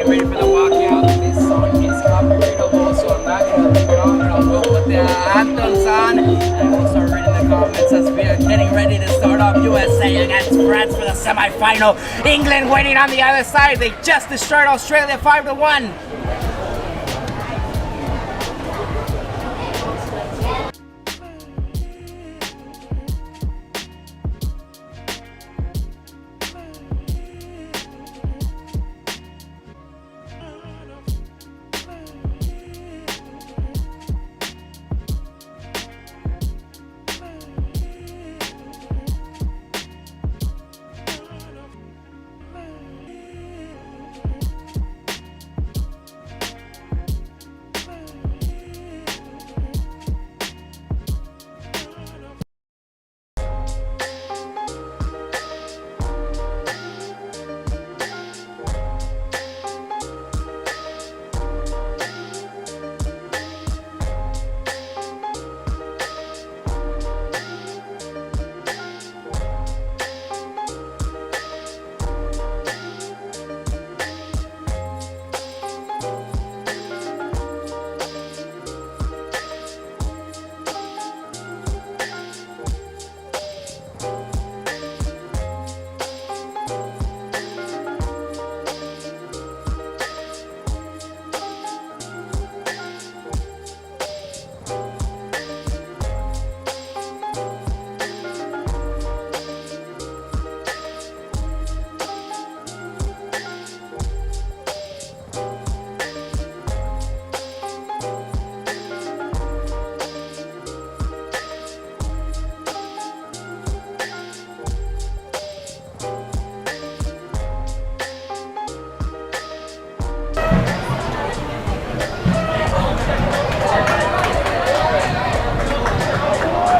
Ready for the walkout. This song is copyrightable, so I'm not going to leave it on. We'll put the anthems on, and we'll start reading the comments as we are getting ready to start off. USA against France for the semifinal. England waiting on the other side. They just destroyed Australia 5-1.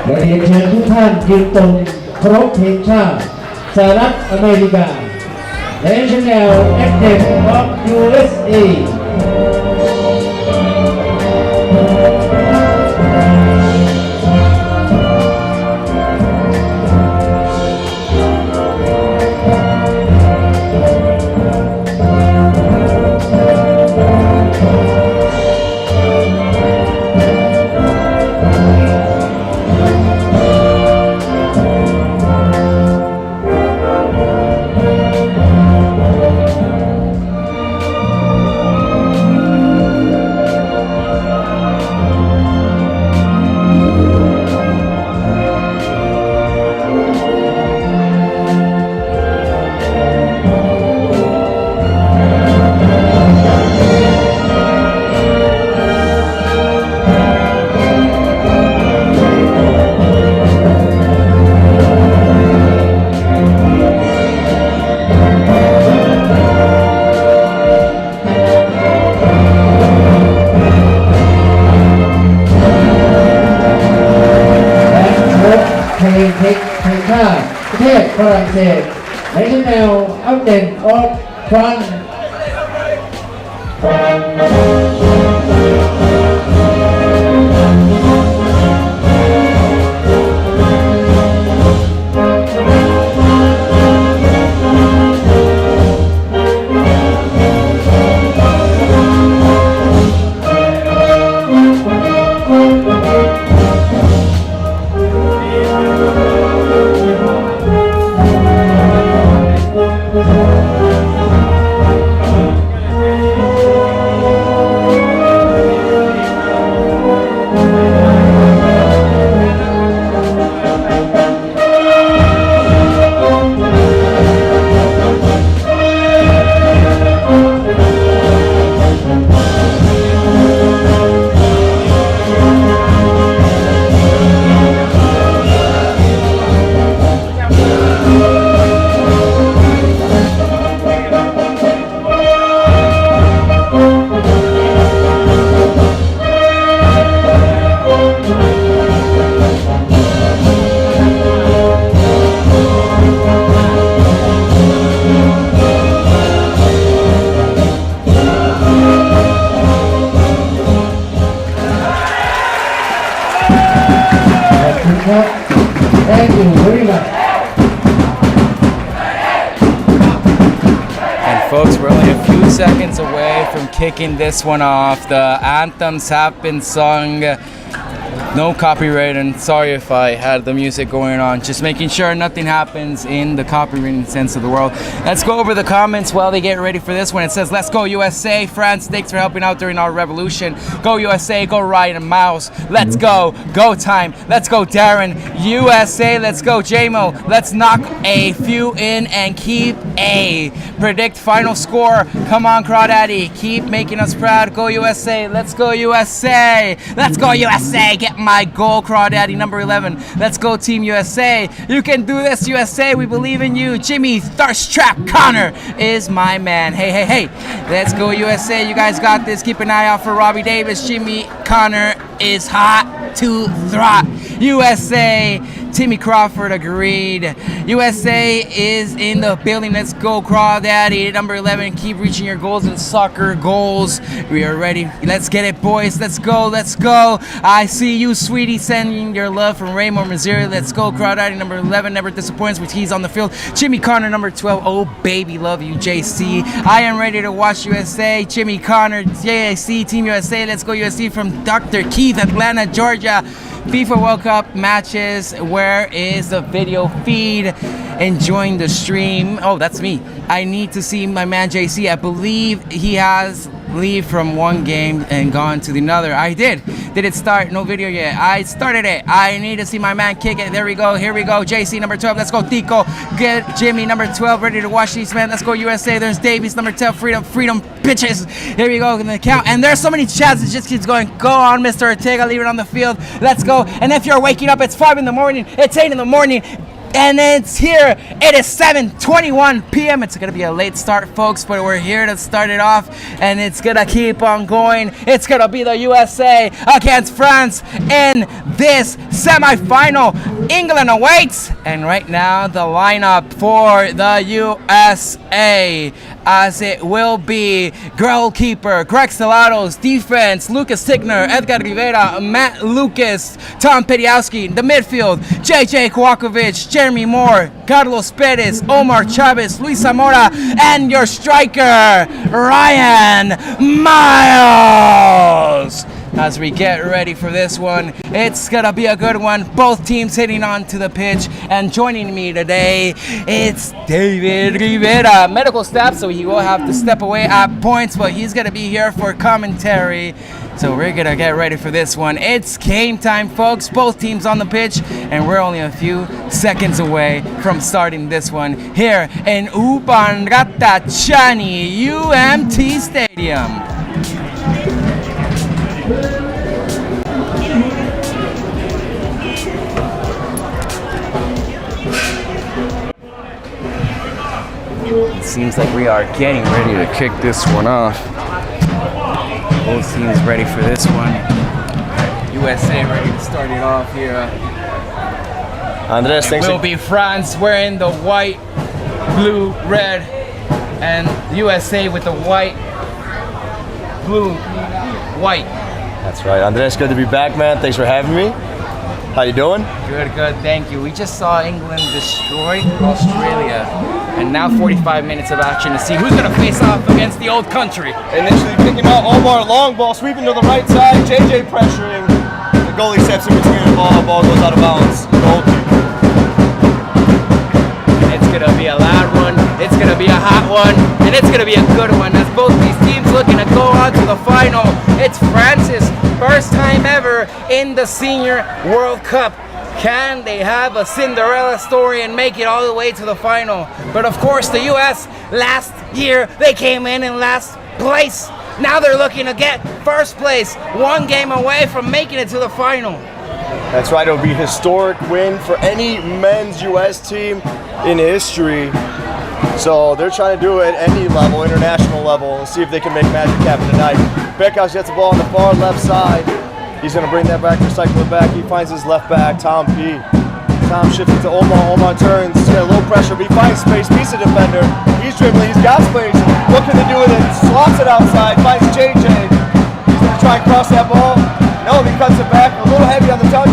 และเรียนเชิญทุกท่านยืนตรงเคารพเพลงชาติสหรัฐอเมริกา National Anthem of USA เพลงชาติประเทศฝรั่งเศส National Anthem of France Thank you very much. And folks, we're only a few seconds away from kicking this one off. The anthems have been sung. No copyright, and sorry if I had the music going on. Just making sure nothing happens in the copyrighted sense of the world. Let's go over the comments while they get ready for this one. It says, let's go USA. France, thanks for helping out during our revolution. Go USA, go Ryan Mouse. Let's go. Go time. Let's go Darren. USA, let's go JMO. Let's knock a few in and keep a predict final score. Come on, Crawdaddy. Keep making us proud. Go USA. Let's go USA. Let's go USA. Get my goal, Crawdaddy number 11. Let's go Team USA. You can do this, USA. We believe in you. Jimmy Thirst Trap Connor is my man. Hey, hey, hey. Let's go USA. You guys got this. Keep an eye out for Robbie Davis. Jimmy Connor is hot to throt. USA. Timmy Crawford agreed. USA is in the building. Let's go, Crawdaddy. Number 11. Keep reaching your goals in soccer goals. We are ready. Let's get it, boys. Let's go. Let's go. I see you, sweetie, sending your love from Raymond, Missouri. Let's go, Crawdaddy. Number 11 never disappoints with he's on the field. Jimmy Connor, number 12. Oh, baby, love you, JC. I am ready to watch USA. Jimmy Connor, JC, Team USA. Let's go, USA from Dr. Keith, Atlanta, Georgia. FIFA World Cup matches. Where is the video feed? Enjoying the stream. Oh, that's me. I need to see my man JC. I believe he has leave from one game and gone to the another. I did. Did it start? No video yet. I started it. I need to see my man kick it. There we go. Here we go. JC number 12. Let's go Tico. Get Jimmy number 12 ready to watch these men. Let's go USA. There's Davies number 10. Freedom bitches. Here we go in the count. And there's so many chats. It just keeps going. Go on, Mr. Ortega. Leave it on the field. Let's go. And if you're waking up, it's 5 in the morning. It's 8 in the morning. And it's here. It is 7:21 p.m. It's going to be a late start, folks, but we're here to start it off, and it's going to keep on going. It's going to be the USA against France in this semifinal. England awaits, and right now the lineup for the USA, as it will be goalkeeper Greg Stellatos, defense Lucas Tickner, Edgar Rivera, Matt Lucas, Tom Pediowski, the midfield JJ Kwakovic, Jeremy Moore, Carlos Perez, Omar Chavez, Luis Zamora, and your striker Ryan Miles. As we get ready for this one, it's gonna be a good one. Both teams hitting onto the pitch, and joining me today, it's David Rivera, medical staff, so he will have to step away at points, but he's gonna be here for commentary. So we're gonna get ready for this one. It's game time, folks. Both teams on the pitch, and we're only a few seconds away from starting this one here in Ubon Ratchathani UMT Stadium. It seems like we are getting ready to kick this one off. Both teams ready for this one. USA ready to start it off here. Andres, thanks. Will be France wearing the white, blue, red, and USA with the white, blue, white. That's right. Andres, good to be back, man. Thanks for having me. How you doing? Good, good, thank you. We just saw England destroy Australia, and now 45 minutes of action to see who's going to face off against the old country. Initially picking out Omar, long ball, sweeping to the right side, JJ pressuring. The goalie steps in between the ball goes out of bounds. Goalkeeper. It's going to be a loud one, it's going to be a hot one, and it's going to be a good one as both these teams looking to go on to the final. It's France's first time ever in the Senior World Cup. Can they have a Cinderella story and make it all the way to the final? But of course, the US last year, they came in last place. Now they're looking to get first place, one game away from making it to the final. That's right, it'll be a historic win for any men's US team in history. So they're trying to do it at any level, international level, and see if they can make magic happen tonight. Beckhouse gets the ball on the far left side. He's going to bring that back, recycle it back. He finds his left back, Tom P. Tom shifts it to Omar. Omar turns. He's got a little pressure, but he finds space. Beats the defender. He's dribbling. He's got space. What can they do with it? Slots it outside. Finds JJ. He's going to try and cross that ball. No, he cuts it back. A little heavy on the touch.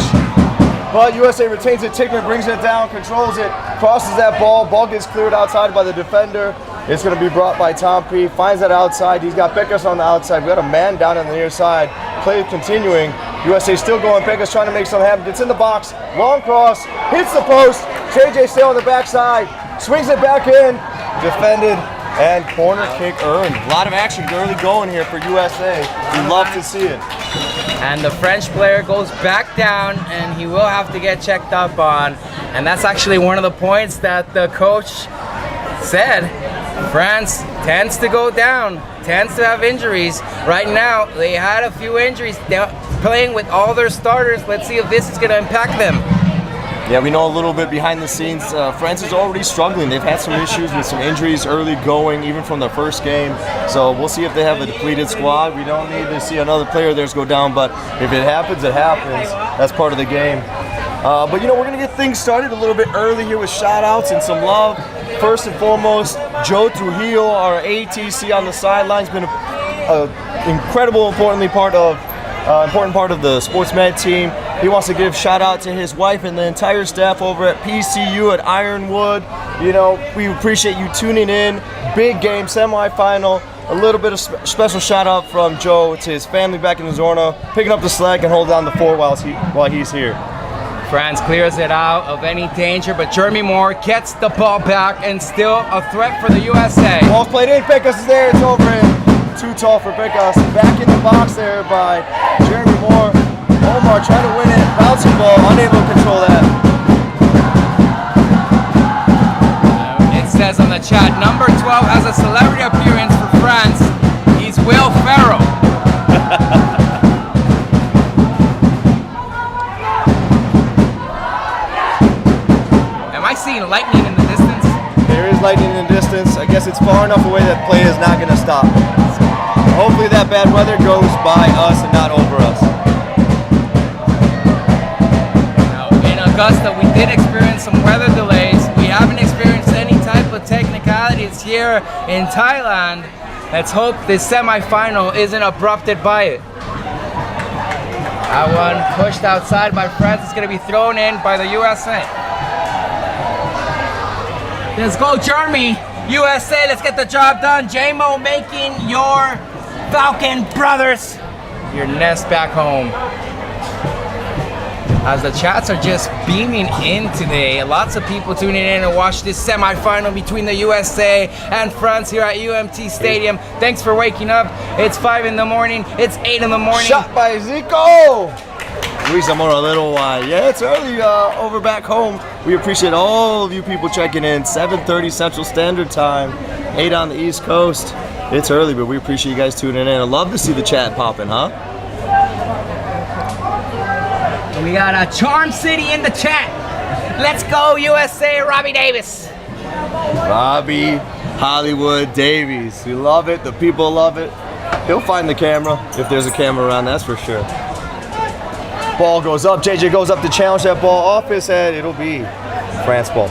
But USA retains it. Tickner brings it down, controls it, crosses that ball. Ball gets cleared outside by the defender. It's going to be brought by Tom P. Finds that outside. He's got Pecos on the outside. We got a man down on the near side. Play continuing. USA still going. Pecos trying to make something happen. Gets in the box. Long cross. Hits the post. JJ still on the backside. Swings it back in. Defended. And corner kick earned. A lot of action early going here for USA. We love to see it. And the French player goes back down, and he will have to get checked up on. And that's actually one of the points that the coach said. France tends to go down, tends to have injuries. Right now, they had a few injuries. They're playing with all their starters. Let's see if this is going to impact them. Yeah, we know a little bit behind the scenes. France is already struggling. They've had some issues with some injuries early going, even from their first game. So we'll see if they have a depleted squad. We don't need to see another player of theirs go down, but if it happens, it happens. That's part of the game. But you know, we're going to get things started a little bit early here with shout-outs and some love. First and foremost, Joe Trujillo, our ATC on the sidelines, been an incredible, important part of the Sports Med team. He wants to give shout out to his wife and the entire staff over at PCU at Ironwood. You know, we appreciate you tuning in. Big game, semifinal. A little bit of special shout out from Joe to his family back in Zorno, picking up the slack and holding down the fort while he's here. France clears it out of any danger, but Jeremy Moore gets the ball back and still a threat for the USA. Ball's played in, Pecos is there, it's over him. Too tall for Pecos. Back in the box there by Jeremy Moore. Omar trying to win it, bouncing ball, unable to control that. It says on the chat, number 12 has a celebrity appearance for France. He's Will Ferrell. Am I seeing lightning in the distance? There is lightning in the distance. I guess it's far enough away that play is not going to stop. Hopefully that bad weather goes by us and not over us. Augusta, we did experience some weather delays. We haven't experienced any type of technicalities here in Thailand. Let's hope this semifinal isn't abrupted by it. That one pushed outside by France. It's going to be thrown in by the USA. Let's go, Jeremy. USA, let's get the job done. J-Mo making your Falcon brothers your nest back home. As the chats are just beaming in today. Lots of people tuning in to watch this semifinal between the USA and France here at UMT Stadium. Thanks for waking up. It's 5 in the morning. It's 8 in the morning. Shot by Zico! Luis Zamora, a little while. Yeah, it's early over back home. We appreciate all of you people checking in. 7:30 Central Standard Time, 8 on the East Coast. It's early, but we appreciate you guys tuning in. I love to see the chat popping, huh? We got a Charm City in the chat. Let's go, USA, Robbie Davis. Robbie Hollywood Davies. We love it. The people love it. He'll find the camera if there's a camera around, that's for sure. Ball goes up. JJ goes up to challenge that ball off his head. It'll be France ball.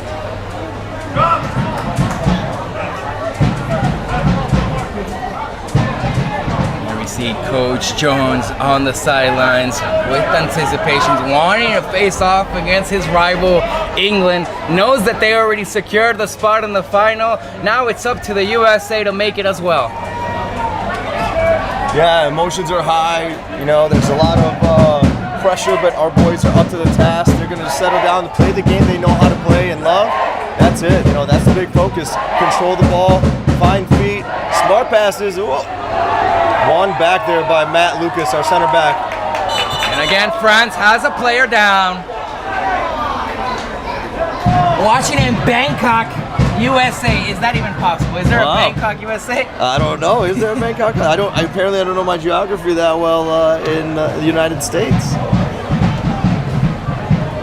Here we see Coach Jones on the sidelines with anticipations, wanting to face off against his rival England. Knows that they already secured the spot in the final. Now it's up to the USA to make it as well. Yeah, emotions are high. You know, there's a lot of pressure, but our boys are up to the task. They're going to settle down and play the game they know how to play and love. That's it. You know, that's the big focus. Control the ball, find feet, smart passes. Ooh. One back there by Matt Lucas, our center back. And again, France has a player down. Watching in Bangkok, USA. Is that even possible? Is there a Bangkok, USA? I don't know. Is there a Bangkok? Apparently I don't know my geography that well in the United States.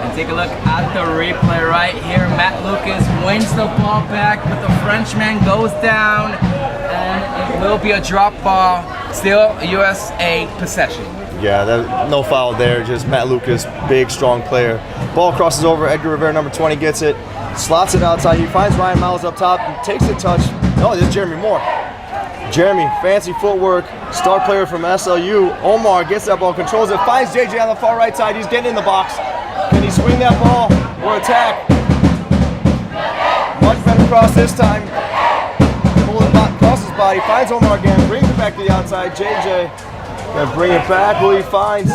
And take a look at the replay right here. Matt Lucas wins the ball back, but the Frenchman goes down, and it will be a drop ball. Still USA possession. Yeah, no foul there. Just Matt Lucas, big, strong player. Ball crosses over. Edgar Rivera, number 20, gets it. Slots it outside. He finds Ryan Miles up top and takes a touch. No, this is Jeremy Moore. Jeremy, fancy footwork, star player from SLU. Omar gets that ball, controls it, finds JJ on the far right side. He's getting in the box. Can he swing that ball or attack? Much better cross this time. Pulling across his body, finds Omar again, brings it back to the outside. JJ gonna bring it back. Will he find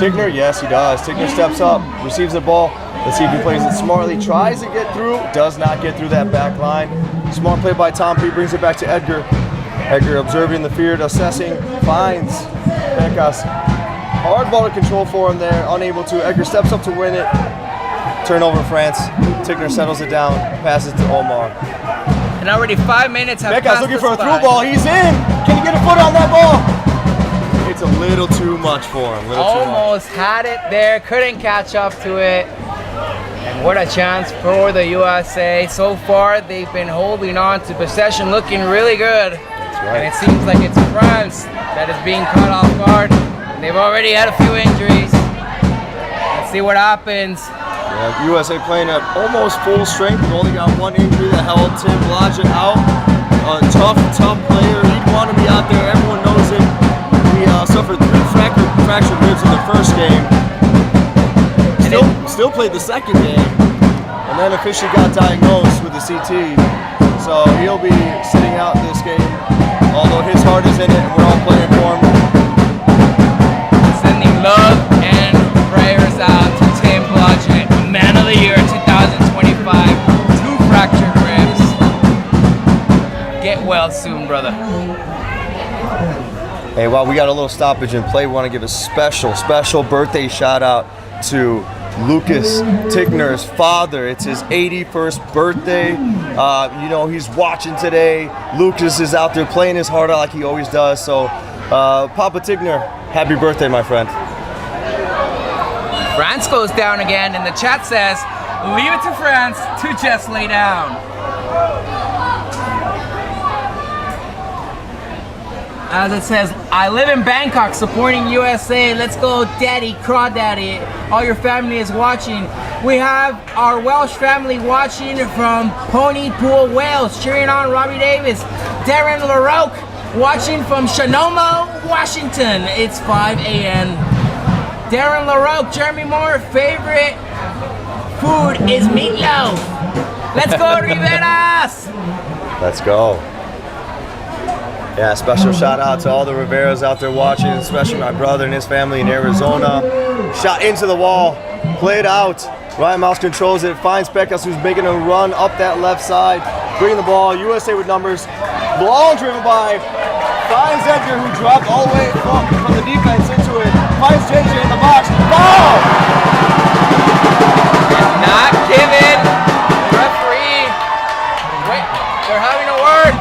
Tigner? Yes, he does. Tigner steps up, receives the ball. Let's see if he plays it smartly. Tries to get through, does not get through that back line. Smart play by Tom P, brings it back to Edgar. Edgar observing the field, assessing, finds Becas. Hard ball to control for him there, unable to. Edgar steps up to win it. Turnover France. Tigner settles it down, passes to Omar. And already 5 minutes have Becas passed looking the for a spot. through ball. He's in. Can he get a foot on that ball? It's a little too much for him. Almost had it there, couldn't catch up to it. And what a chance for the USA. So far, they've been holding on to possession, looking really good. That's right. And it seems like it's France that is being caught off guard. They've already had a few injuries. Let's see what happens. Yeah, USA playing at almost full strength. We've only got one injury that held Tim Blodgett out. A tough player. He'd want to be out there. Everyone knows it. He suffered 3 fractured ribs in the first game. Still played the second game, and then officially got diagnosed with the CT. So he'll be sitting out this game, although his heart is in it, and we're all playing for him. Sending love and prayers out to Tim Blodgett, Man of the Year 2025. 2 fractured ribs. Get well soon, brother. Hey, while we got a little stoppage in play, we want to give a special birthday shout out to Lucas Tigner's father. It's his 81st birthday. You know, he's watching today. Lucas is out there playing his heart out like he always does. So, Papa Tigner, happy birthday, my friend. France goes down again, and the chat says, leave it to France to just lay down. As it says, I live in Bangkok supporting USA. Let's go, Daddy, Crawdaddy. All your family is watching. We have our Welsh family watching from Pontypool, Wales, cheering on Robbie Davis. Darren LaRoque watching from Sonoma, Washington. It's 5 a.m. Darren LaRoque, Jeremy Moore, favorite food is meatloaf. Let's go, Riveras! Let's go. Yeah, special shout out to all the Riveras out there watching, especially my brother and his family in Arizona. Shot into the wall, played out. Ryan Mouse controls it, finds Becas, who's making a run up that left side, bringing the ball. USA with numbers. Ball driven by, finds Edgar, who dropped all the way from the defense into it. Finds JJ in the box. Ball! Not given. Referee. Wait, they're having a word.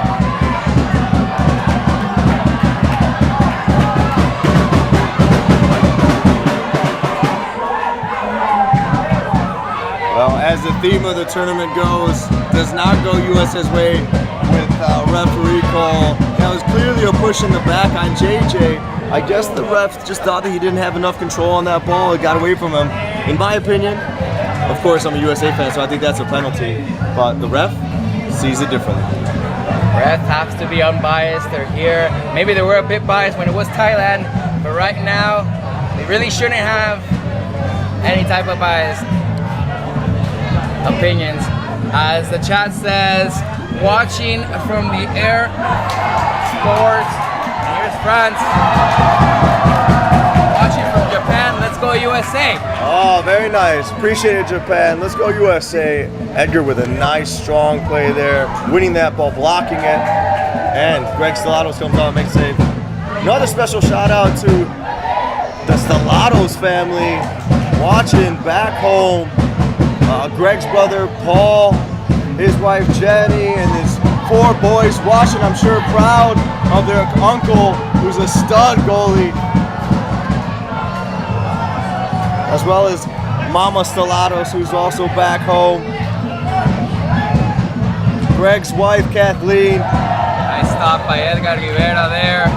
Well, as the theme of the tournament goes, does not go USA's way with referee call. That was clearly a push in the back on JJ. I guess the ref just thought that he didn't have enough control on that ball. It got away from him. In my opinion, of course, I'm a USA fan, so I think that's a penalty. But the ref sees it differently. Ref has to be unbiased. They're here. Maybe they were a bit biased when it was Thailand, but right now, they really shouldn't have any type of biased opinions. As the chat says, watching from the air, sports. And here's France. Watching from Japan. Let's go USA. Oh, very nice. Appreciate it, Japan. Let's go USA. Edgar with a nice, strong play there, winning that ball, blocking it. And Greg Stellatos comes out and makes a save. Another special shout out to the Stellatos family watching back home. Greg's brother, Paul, his wife, Jenny, and his 4 boys watching, I'm sure, proud of their uncle, who's a stud goalie. As well as Mama Stellatos, who's also back home. Greg's wife, Kathleen. Nice stop by Edgar Rivera there.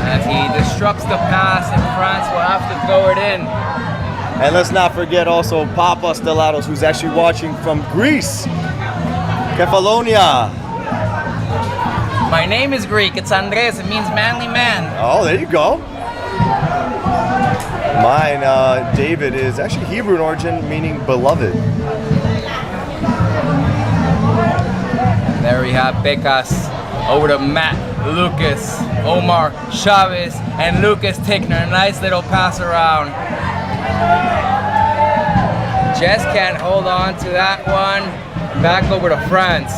As he disrupts the pass, and France will have to throw it in. And let's not forget also Papa Stellatos, who's actually watching from Greece. Kefalonia. My name is Greek. It's Andres. It means manly man. Oh, there you go. Mine, David, is actually Hebrew in origin, meaning beloved. There we have Becas over to Matt, Lucas, Omar, Chavez, and Lucas Tickner. A nice little pass around. Just can't hold on to that one. Back over to France.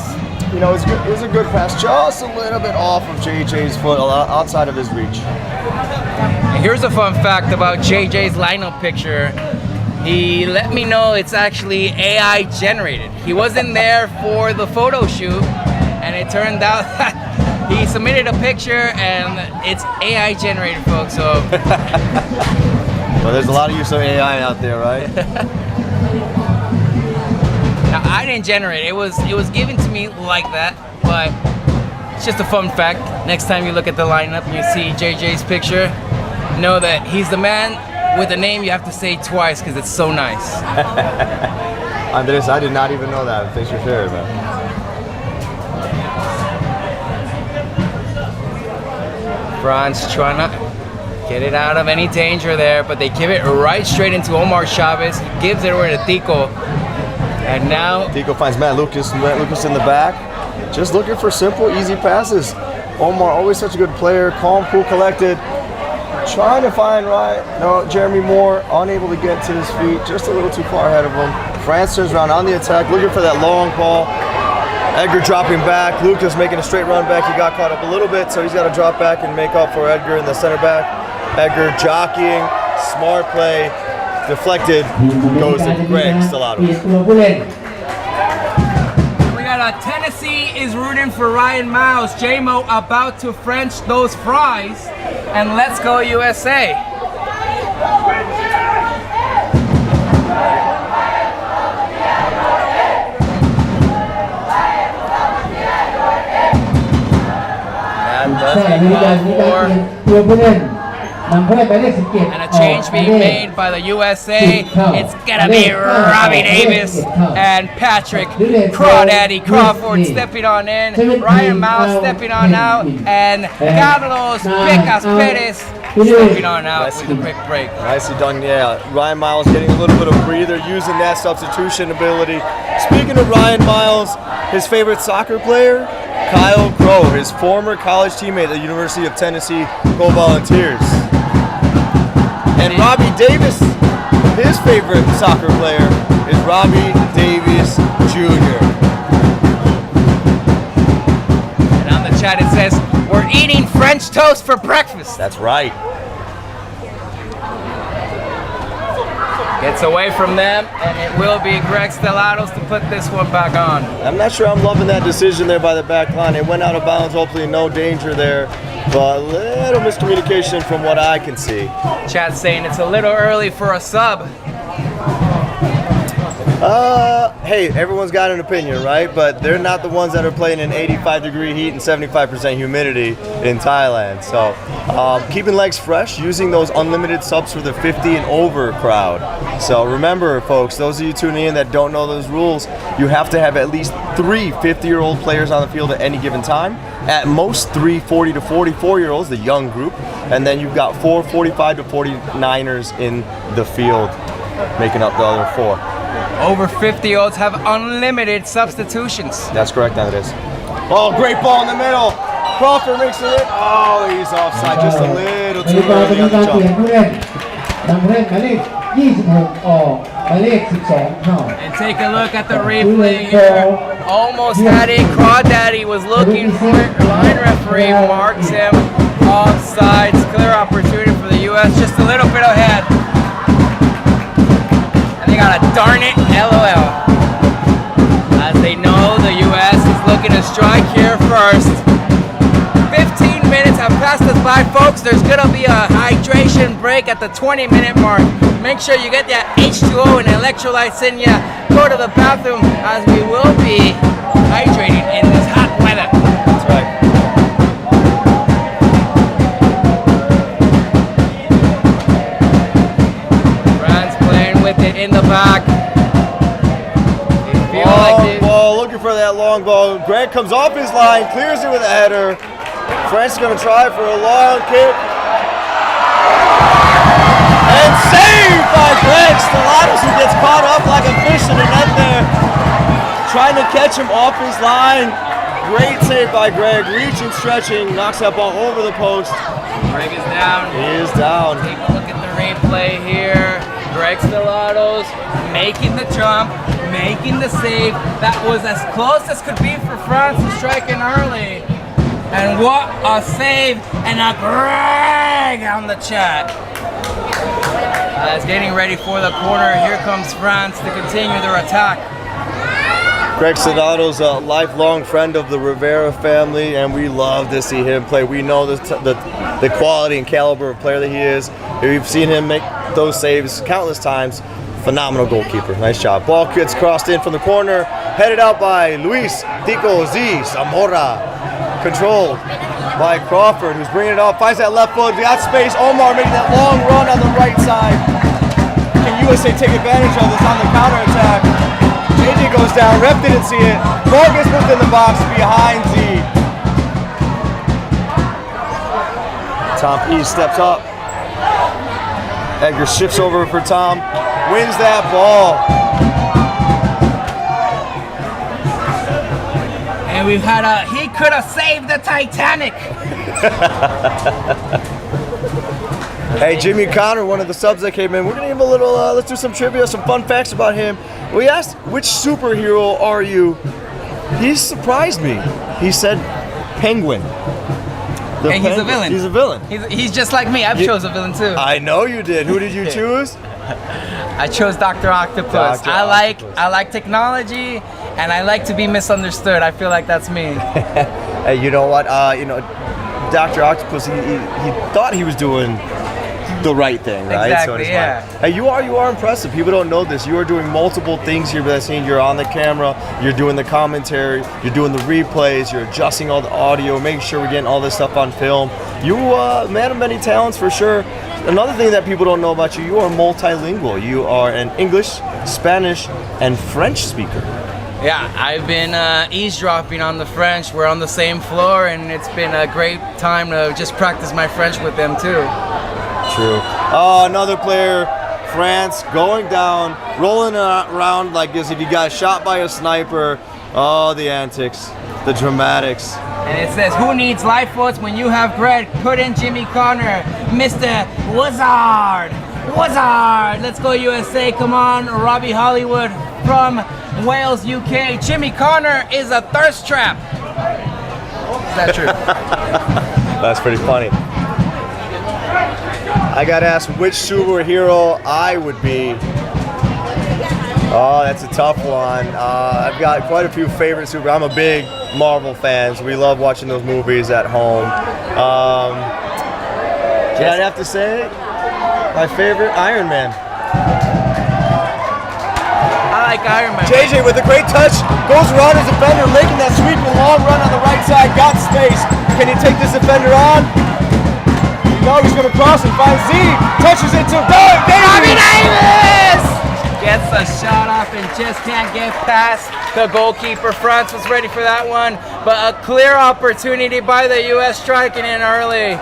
You know, it was a good pass, just a little bit off of JJ's foot, outside of his reach. And here's a fun fact about JJ's lineup picture. He let me know it's actually AI generated. He wasn't there for the photo shoot, and it turned out that he submitted a picture and it's AI generated, folks. So Well, there's a lot of use of AI out there, right? now, I didn't generate it. It was given to me like that, but it's just a fun fact. Next time you look at the lineup and you see JJ's picture, know that he's the man with a name you have to say twice because it's so nice. Andres, I did not even know that. Thanks for sharing that. France trying to get it out of any danger there, but they give it right straight into Omar Chavez. He gives it over to Tico. And now Tico finds Matt Lucas in the back. Just looking for simple, easy passes. Omar, always such a good player, calm, cool, collected. Trying to find Jeremy Moore, unable to get to his feet, just a little too far ahead of him. France turns around on the attack, looking for that long ball. Edgar dropping back, Lucas making a straight run back. He got caught up a little bit, so he's got to drop back and make up for Edgar in the center back. Edgar jockeying, smart play, deflected, goes to Greg Stellatos. we got a Tennessee is rooting for Ryan Miles. J-Mo about to French those fries. And let's go USA. And a change being made by the USA. It's gonna be Robbie Davis and Patrick Crawdaddy Crawford stepping on in. Ryan Miles stepping on out, and Carlos Pecas Perez stepping on out with a quick break. Nicely done, yeah. Ryan Miles getting a little bit of breather, using that substitution ability. Speaking of Ryan Miles, his favorite soccer player, Kyle Crow, his former college teammate at the University of Tennessee, Go Volunteers. And Robbie Davis, his favorite soccer player is Robbie Davis Jr. And on the chat it says, we're eating French toast for breakfast. That's right. Gets away from them, and it will be Greg Stellatos to put this one back on. I'm not sure I'm loving that decision there by the back line. It went out of bounds, hopefully no danger there, but a little miscommunication from what I can see. Chat saying it's a little early for a sub. Hey, everyone's got an opinion, right? But they're not the ones that are playing in 85-degree heat and 75% humidity in Thailand. So keeping legs fresh, using those unlimited subs for the 50 and over crowd. So remember, folks, those of you tuning in that don't know those rules, you have to have at least 3 50-year-old players on the field at any given time. At most 3 40 to 44-year-olds, the young group. And then you've got 4 45 to 49ers in the field, making up the other 4. Over 50-year-olds have unlimited substitutions. That's correct, that it is. Oh, great ball in the middle. Crawford makes it in. Oh, he's offside just a little too early on the jump. นำผู้เล่นหมายเลข 26 ออกหมายเลข 12 เข้า And take a look at the replay here. Almost had it. Crawdaddy was looking for it. Line referee marks him offside. Clear opportunity for the U.S. Just a little bit ahead. They got a darn it LOL. As they know, the U.S. is looking to strike here first. 15 minutes have passed us by, folks. There's gonna be a hydration break at the 20-minute mark. Make sure you get that H2O and electrolytes in ya. Go to the bathroom, as we will be hydrating in this hot weather. That's right. In the back. Long ball, looking for that long ball. Greg comes off his line, clears it with a header. France is going to try for a long kick. And saved by Greg Stellatos, who gets caught up like a fish in a net there. Trying to catch him off his line. Great save by Greg. Reaching, stretching, knocks that ball over the post. Greg is down. He is down. Take a look at the replay here. Greg Stellatos making the jump, making the save. That was as close as could be for France to striking early. And what a save and a Greg on the chat. As getting ready for the corner, here comes France to continue their attack. Greg Stellatos, a lifelong friend of the Rivera family, and we love to see him play. We know the quality and caliber of player that he is. We've seen him make those saves countless times. Phenomenal goalkeeper. Nice job. Ball gets crossed in from the corner, headed out by Luis Tico Z Zamora. Controlled by Crawford, who's bringing it up, finds that left foot, got space. Omar making that long run on the right side. Can USA take advantage of this on the counterattack? JJ goes down, ref didn't see it. Ball gets moved in the box behind Z. Tom P steps up. Edgar shifts over for Tom, wins that ball. And we've had he could have saved the Titanic. Hey, Jimmy Connor, one of the subs that came in. We're gonna give him a little, let's do some trivia, some fun facts about him. We asked, which superhero are you? He surprised me. He said Penguin. And he's a villain. He's a villain. He's just like me. I've chose a villain too. I know you did. Who did you choose? I chose Dr. Octopus. Dr. I like technology, and I like to be misunderstood. I feel like that's me. Hey, you know what? Dr. Octopus, he thought he was doing the right thing, right? Exactly, so yeah. Hey, you are impressive. People don't know this. You are doing multiple things here. I've seen you're on the camera, you're doing the commentary, you're doing the replays, you're adjusting all the audio, making sure we're getting all this stuff on film. You man of many talents for sure. Another thing that people don't know about you, you are multilingual. You are an English, Spanish, and French speaker. Yeah, I've been eavesdropping on the French. We're on the same floor, and it's been a great time to just practice my French with them too. True. Oh, another player, France, going down, rolling around like as if he got shot by a sniper. Oh, the antics, the dramatics. And it says, who needs lifeboats when you have Greg? Put in Jimmy Connor, Mr. Wizard. Wizard. Let's go USA. Come on, Robbie Hollywood from Wales, UK. Jimmy Connor is a thirst trap. Is that true? That's pretty funny. I got asked which superhero I would be. Oh, that's a tough one. I've got quite a few favorite superheroes. I'm a big Marvel fan, so we love watching those movies at home. I'd have to say my favorite, Iron Man. I like Iron Man. JJ with a great touch, goes around his defender, making that sweeping long run on the right side, got space. Can he take this defender on? No, he's going to cross and find Z. Touches it to Davis! Gets a shot off and just can't get past the goalkeeper. France was ready for that one, but a clear opportunity by the U.S. striking in early.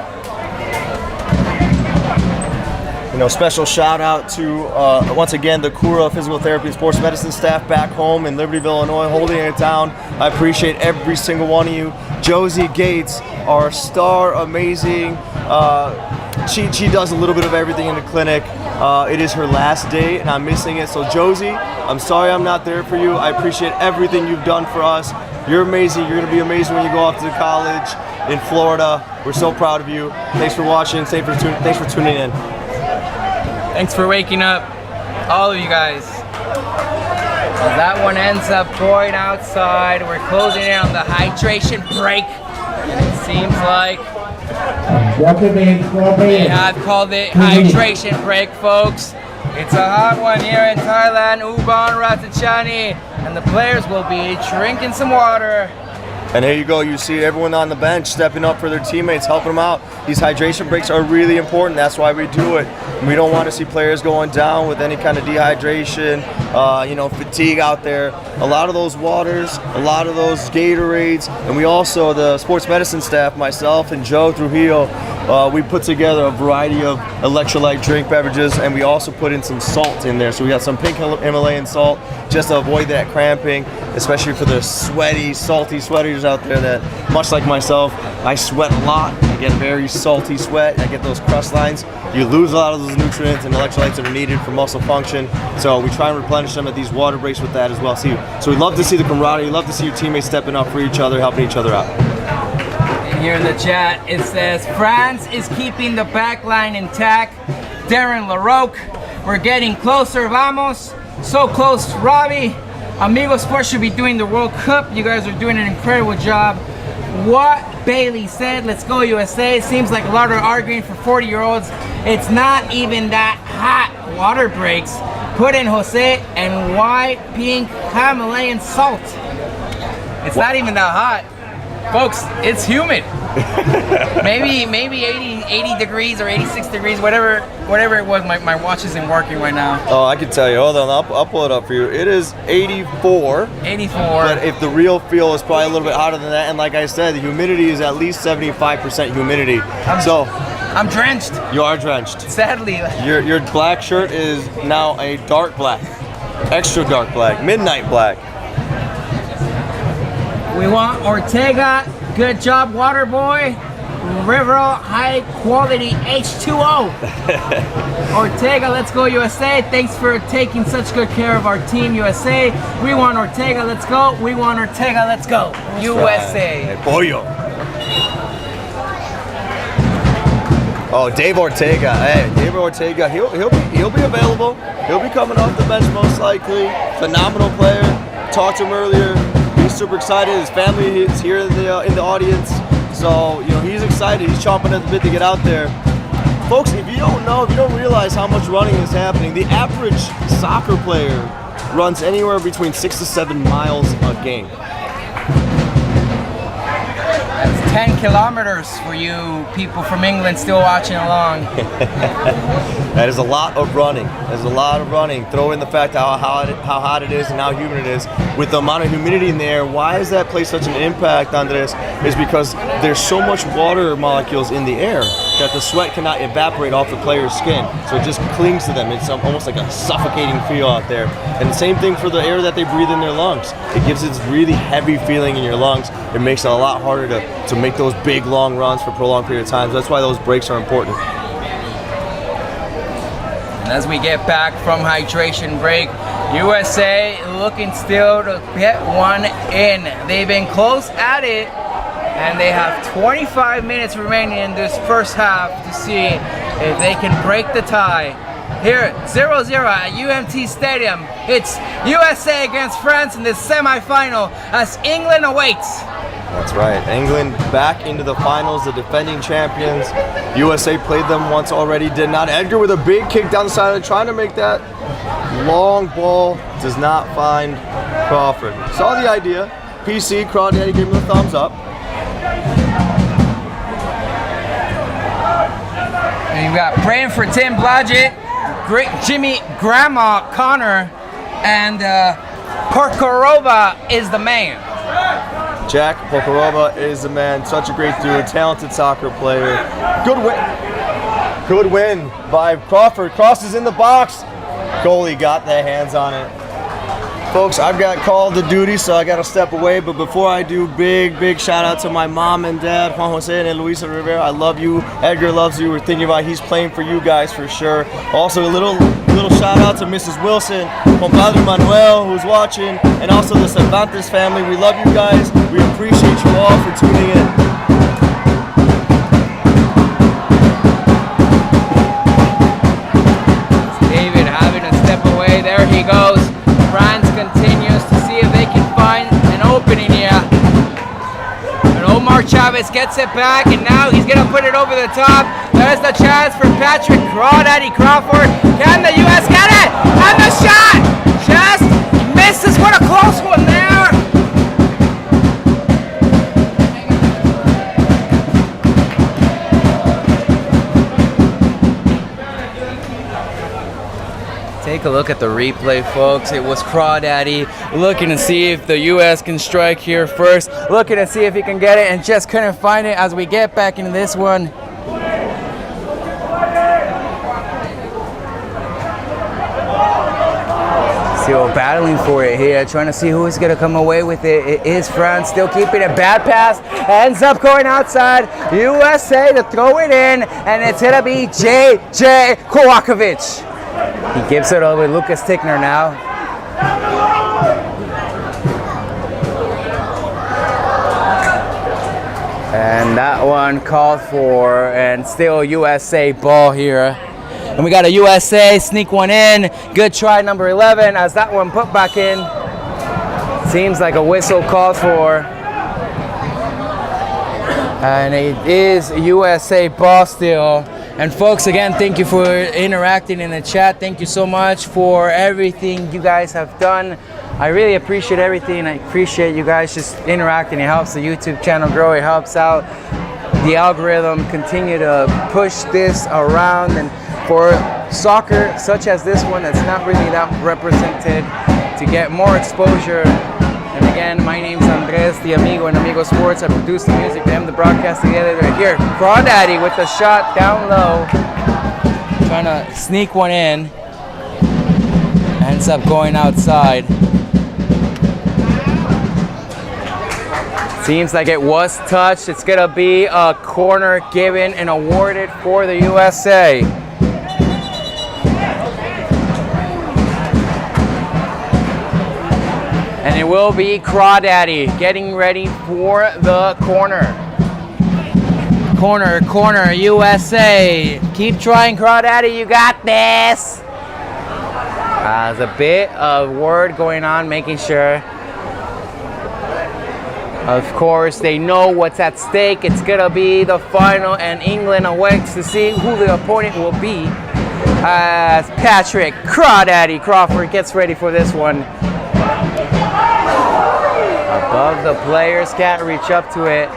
You know, special shout out to, once again, the Cura Physical Therapy and Sports Medicine staff back home in Libertyville, Illinois, holding it down. I appreciate every single one of you. Josie Gates, our star, amazing. She does a little bit of everything in the clinic. It is her last day, and I'm missing it. So, Josie, I'm sorry I'm not there for you. I appreciate everything you've done for us. You're amazing. You're going to be amazing when you go off to college in Florida. We're so proud of you. Thanks for watching. Thanks for tuning in. Thanks for waking up, all of you guys. That one ends up going outside. We're closing in on the hydration break. It seems like they have called it hydration break, folks. It's a hot one here in Thailand, Ubon Ratchathani, and the players will be drinking some water. And here you go, you see everyone on the bench stepping up for their teammates, helping them out. These hydration breaks are really important. That's why we do it. We don't want to see players going down with any kind of dehydration, fatigue out there. A lot of those waters, a lot of those Gatorades, and we also, the sports medicine staff, myself and Joe Trujillo, we put together a variety of electrolyte drink beverages, and we also put in some salt in there. So we got some pink Himalayan salt just to avoid that cramping, especially for the sweaty, salty sweaters out there that, much like myself, I sweat a lot. I get very salty sweat. I get those crust lines. You lose a lot of those nutrients and electrolytes that are needed for muscle function. So we try and replenish them at these water breaks with that as well. So we love to see the camaraderie. Love to see your teammates stepping up for each other, helping each other out. Here in the chat, it says, France is keeping the back line intact. Darren LaRoque, we're getting closer, vamos. So close, Robbie. Amigo Sports should be doing the World Cup. You guys are doing an incredible job. What Bailey said, let's go USA. It seems like a lot of arguing for 40-year-olds. It's not even that hot. Water breaks. Put in Jose and white, pink, Himalayan salt. It's not even that hot. Folks, it's humid. maybe 80 degrees or 86 degrees, whatever it was. My watch isn't working right now. Oh, I can tell you. Hold on, I'll pull it up for you. It is 84. 84. But if the real feel is probably a little bit hotter than that, and like I said, the humidity is at least 75% humidity. I'm drenched. You are drenched. Sadly. Your black shirt is now a dark black, extra dark black, midnight black. We want Ortega, good job, water boy. Riverol, high quality H2O. Ortega, let's go USA. Thanks for taking such good care of our team, USA. We want Ortega, let's go. We want Ortega, let's go. That's USA. Right. Pollo. Oh, Dave Ortega. Hey, Dave Ortega. He'll be available. He'll be coming off the bench most likely. Phenomenal player. Talked to him earlier. He's super excited. His family is here in the audience, so he's excited. He's chomping at the bit to get out there. Folks, if you don't realize how much running is happening, the average soccer player runs anywhere between 6 to 7 miles a game. That's 10 kilometers for you people from England still watching along. That is a lot of running. There's a lot of running. Throw in the fact how hot it is and how humid it is. With the amount of humidity in the air, why does that play such an impact on this? Is because there's so much water molecules in the air that the sweat cannot evaporate off the player's skin. So it just clings to them. It's almost like a suffocating feel out there. And the same thing for the air that they breathe in their lungs. It gives this really heavy feeling in your lungs. It makes it a lot harder to make those big long runs for a prolonged period of time. So that's why those breaks are important. And as we get back from hydration break, USA looking still to get one in. They've been close at it, and they have 25 minutes remaining in this first half to see if they can break the tie. Here, 0-0 at UMT Stadium. It's USA against France in the semifinal as England awaits. That's right. England back into the finals, the defending champions. USA played them once already, did not. Edgar with a big kick down the side, trying to make that long ball, does not find Crawford. Saw the idea. PC, Crawdaddy gave him the thumbs up. And you got praying for Tim Blodgett, great Jimmy, Grandma Connor, and Porkorova is the man. Jack Porkorova is the man. Such a great dude, talented soccer player. Good win. Good win by Crawford. Crosses in the box. Goalie got their hands on it. Folks, I've got called to duty, so I got to step away. But before I do, big shout out to my mom and dad, Juan Jose and Luisa Rivera. I love you. Edgar loves you. We're thinking about he's playing for you guys for sure. Also, a little shout out to Mrs. Wilson, Compadre Manuel, who's watching, and also the Cervantes family. We love you guys. We appreciate you all for tuning in. David having to step away. There he goes. France continues to see if they can find an opening here. And Omar Chavez gets it back, and now he's going to put it over the top. There's the chance for Patrick Crawdaddy Crawford. Can the U.S. get it? And the shot just misses. What a close one there. Take a look at the replay, folks. It was Crawdaddy looking to see if the U.S. can strike here first, looking to see if he can get it, and just couldn't find it as we get back into this one. Still battling for it here, trying to see who is going to come away with it. It is France, still keeping it. Bad pass, ends up going outside. USA to throw it in, and it's going to be J.J. Kowakovic. He gives it over to Lucas Tickner now. And that one called for, and still USA ball here. And we got a USA sneak one in. Good try, number 11, as that one put back in. Seems like a whistle called for. And it is USA ball still. And folks, again, thank you for interacting in the chat. Thank you so much for everything you guys have done. I really appreciate everything. I appreciate you guys just interacting. It helps the YouTube channel grow. It helps out the algorithm continue to push this around. And for soccer such as this one that's not really that represented, to get more exposure. And again, my name's Andres, the Amigo and Amigo Sports. I produce the music, them the broadcast together. Right here, Crawdaddy with the shot down low, trying to sneak one in. Ends up going outside. Seems like it was touched. It's gonna be a corner given and awarded for the USA. And it will be Crawdaddy getting ready for the corner. Corner, USA. Keep trying, Crawdaddy, you got this. There's a bit of word going on, making sure. Of course, they know what's at stake. It's gonna be the final, and England awaits to see who the opponent will be. As Patrick Crawdaddy Crawford gets ready for this one. Above the players, can't reach up to it.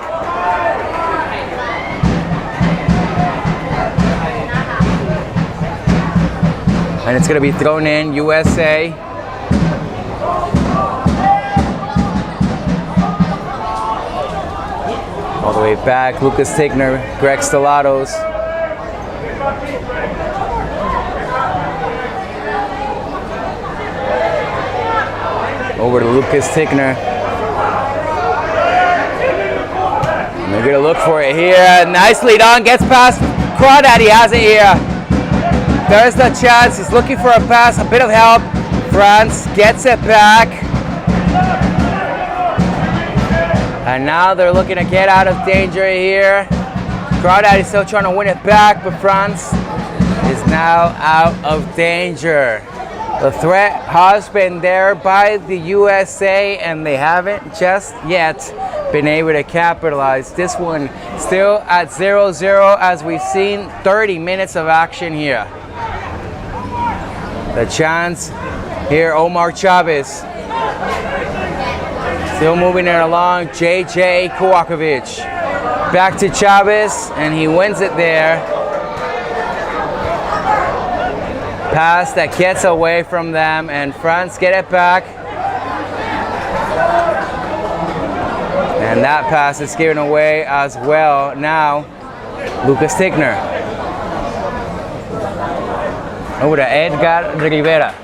And it's gonna be thrown in, USA. All the way back, Lucas Tickner, Greg Stellatos. Over to Lucas Tickner. And they're gonna look for it here. Nicely done, gets past Crawdaddy, has it here. There's the chance, he's looking for a pass, a bit of help. France gets it back. And now they're looking to get out of danger here. Crawdaddy's still trying to win it back, but France is now out of danger. The threat has been there by the USA, and they haven't just yet been able to capitalize. This one still at 0-0 as we've seen 30 minutes of action here. The chance here, Omar Chavez. Still moving it along, JJ Kowakovic. Back to Chavez, and he wins it there. Pass that gets away from them, and France get it back. And that pass is given away as well. Now, Lucas Tickner. Over to Edgar Rivera.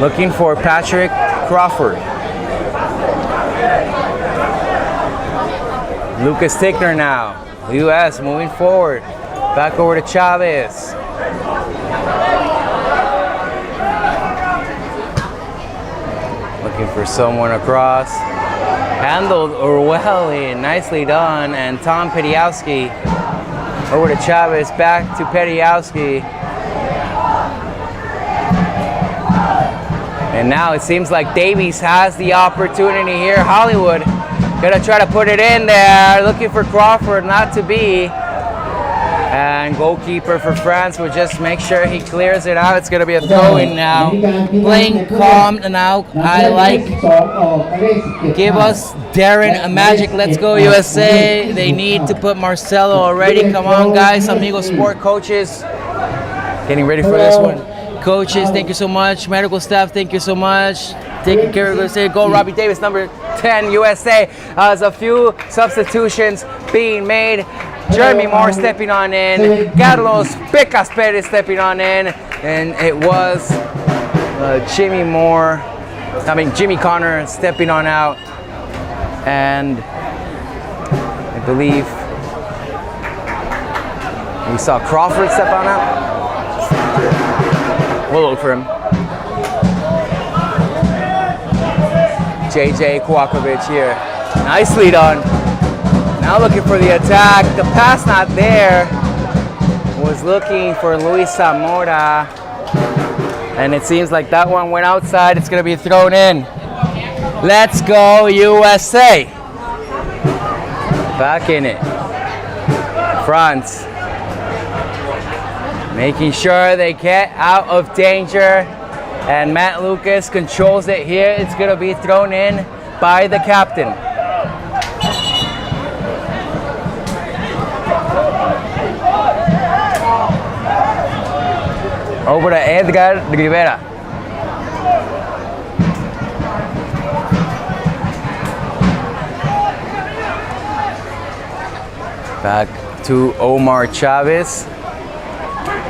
Looking for Patrick Crawford. Lucas Tickner now. U.S. moving forward. Back over to Chavez. Looking for someone across. Handled Orwelli, nicely done. And Tom Petiowski over to Chavez, back to Petiowski. And now it seems like Davies has the opportunity here. Hollywood gonna try to put it in there. Looking for Crawford, not to be. And goalkeeper for France will just make sure he clears it out. It's gonna be a throw-in now. Playing calm now. I like. Give us Darren a magic. Let's go USA. They need to put Marcelo already. Come on, guys. Amigo Sport coaches. Getting ready for this one. Coaches, thank you so much. Medical staff, thank you so much. Taking care of USA. Go Robbie Davis, number 10 USA. There's a few substitutions being made. Jeremy Moore stepping on in. Carlos Pecas Perez stepping on in. And it was Jimmy Connor stepping on out. And I believe we saw Crawford step on out. We'll look for him. JJ Kowakovic here. Nicely done. Now looking for the attack. The pass not there. Was looking for Luis Zamora. And it seems like that one went outside. It's going to be thrown in. Let's go USA. Back in it. France. Making sure they get out of danger. And Matt Lucas controls it here. It's going to be thrown in by the captain. Over to Edgar Rivera. Back to Omar Chavez.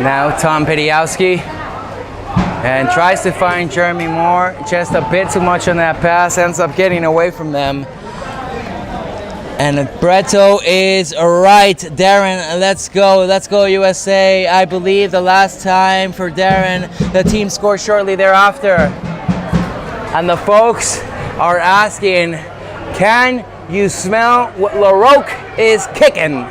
Now Tom Petiowski. And tries to find Jeremy Moore. Just a bit too much on that pass. Ends up getting away from them. And Breto is right. Darren, let's go. Let's go USA. I believe the last time for Darren, the team scored shortly thereafter. And the folks are asking, can you smell what LaRoque is kicking?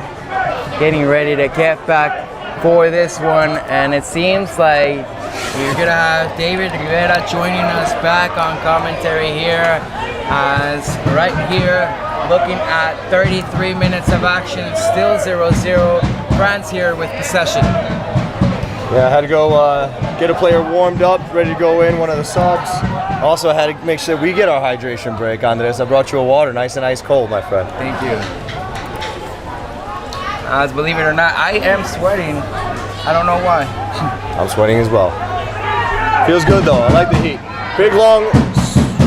Getting ready to get back for this one. And it seems like we're gonna have David Rivera joining us back on commentary here, as right here, looking at 33 minutes of action, still 0-0. France here with possession. Yeah, I had to go get a player warmed up, ready to go in, one of the subs. Also had to make sure we get our hydration break, Andres. I brought you a water, nice and ice cold, my friend. Thank you. As believe it or not, I am sweating. I don't know why. I'm sweating as well. Feels good though, I like the heat. Big long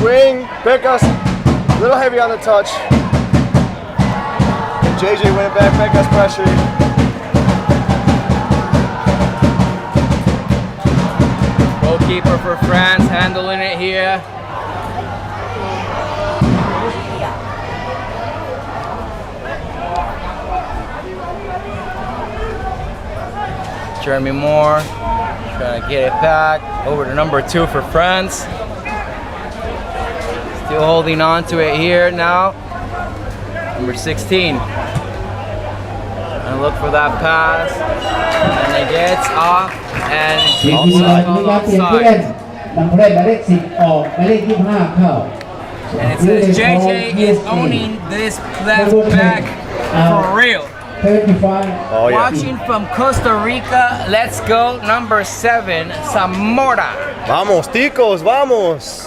swing, Pecas, a little heavy on the touch. And JJ went back, Pecas pressure. Goalkeeper for France handling it here. Jeremy Moore trying to get it back. Over to number 2 for France. Still holding on to it here now. Number 16. And look for that pass. And it gets off. And it's offside. นำผู้เล่นหมายเลข10ออกหมายเลข25เข้า And it says JJ is owning this left back for real. 35 Oh yeah. Watching from Costa Rica, let's go. Number 7, Zamora. Vamos, ticos, vamos.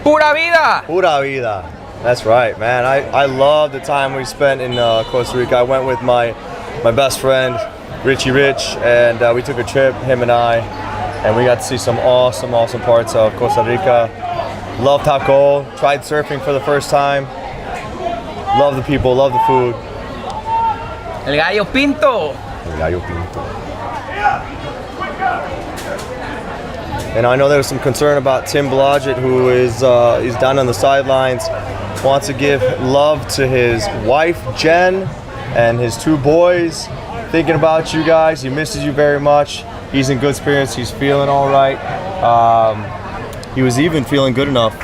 Pura vida. Pura vida. That's right, man. I love the time we spent in Costa Rica. I went with my best friend, Richie Rich, and we took a trip, him and I, and we got to see some awesome parts of Costa Rica. Love taco, tried surfing for the first time. Love the people, love the food. El gallo pinto. El gallo pinto. And I know there was some concern about Tim Blodgett, who is he's down on the sidelines. Wants to give love to his wife Jen and his 2 boys. Thinking about you guys. He misses you very much. He's in good spirits. He's feeling all right. He was even feeling good enough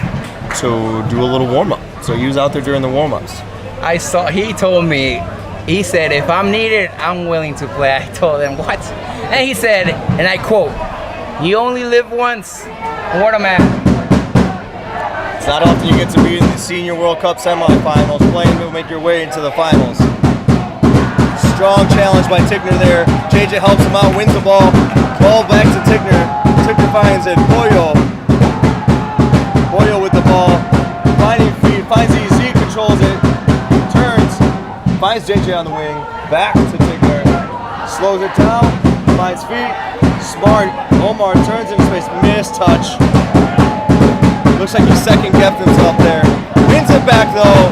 to do a little warm up. So he was out there during the warm ups. He told me, he said, if I'm needed, I'm willing to play. I told him, what? And he said, and I quote, you only live once. What a man. It's not often you get to be in the Senior World Cup semifinals, playing to make your way into the finals. Strong challenge by Tickner there. JJ helps him out, wins the ball. Ball back to Tickner. Tickner finds it. Boyo with the ball. Finding feet, finds EZ, controls it. Turns, finds JJ on the wing. Back to Tickner. Slows it down, finds feet. Smart. Omar turns into space. Missed touch. Looks like he second-guessed himself there. Wins it back though.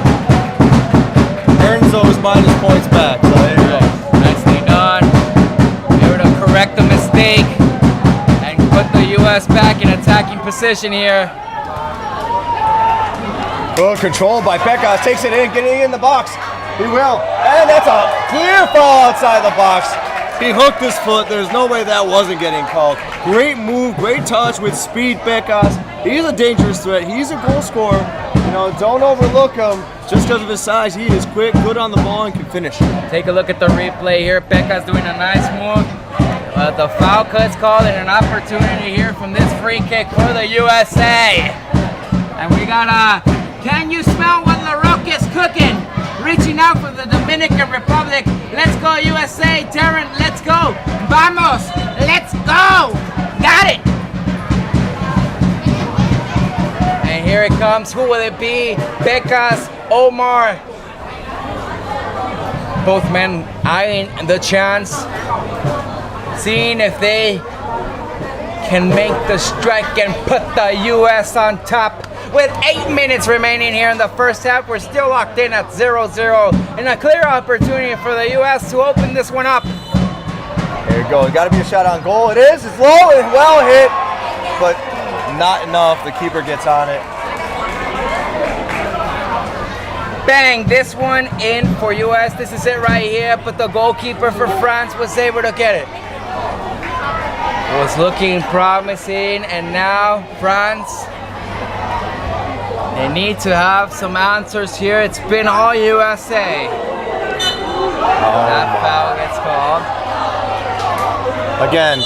Earns those minus points back. So there you go. Nicely done. Able to correct the mistake and put the U.S. back in attacking position here. Good control by Pekka. Takes it in, getting in the box. He will. And that's a clear fall outside the box. He hooked his foot. There's no way that wasn't getting called. Great move, great touch with speed, Pekkas. He's a dangerous threat. He's a goal scorer. You know, don't overlook him just because of his size. He is quick, good on the ball, and can finish. Take a look at the replay here. Pekka's doing a nice move. The foul cut's called and an opportunity here from this free kick for the USA. And we got can you smell what LaRoque is cooking? Reaching out for the Dominican Republic. Let's go USA. Darren, let's go. Vamos. Let's go. Got it. And here it comes. Who will it be? Pekkas, Omar. Both men eyeing the chance. Seeing if they can make the strike and put the U.S. on top. With 8 minutes remaining here in the first half, we're still locked in at 0-0. And a clear opportunity for the U.S. to open this one up. There you go. Got to be a shot on goal. It is. It's low and well hit, but not enough. The keeper gets on it. Bang, this one in for U.S. This is it right here, but the goalkeeper for France was able to get it. Was looking promising, and now France, they need to have some answers here. It's been all USA. That foul gets called. Again,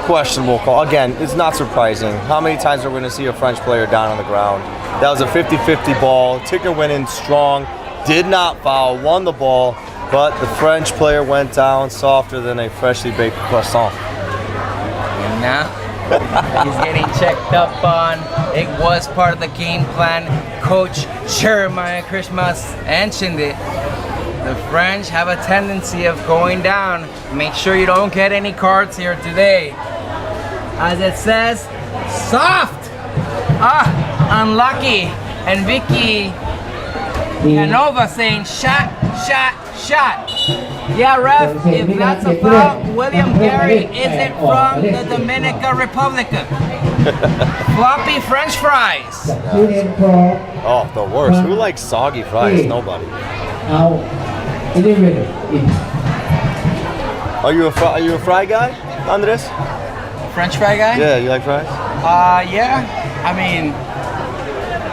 questionable call. Again, it's not surprising. How many times are we going to see a French player down on the ground? That was a 50-50 ball. Tickner went in strong, did not foul, won the ball, but the French player went down softer than a freshly baked croissant. And now he's getting checked up on. It was part of the game plan. Coach Jeremiah Christmas mentioned it. The French have a tendency of going down. Make sure you don't get any cards here today. As it says, soft. Unlucky. And Vicky Canova saying shot. Yeah, ref, if that's a foul, William Gary, is it from the Dominican Republic? Floppy French fries. Oh, the worst. Who likes soggy fries? Nobody. Are you a fry guy, Andres? French fry guy? Yeah, you like fries? Yeah. I mean,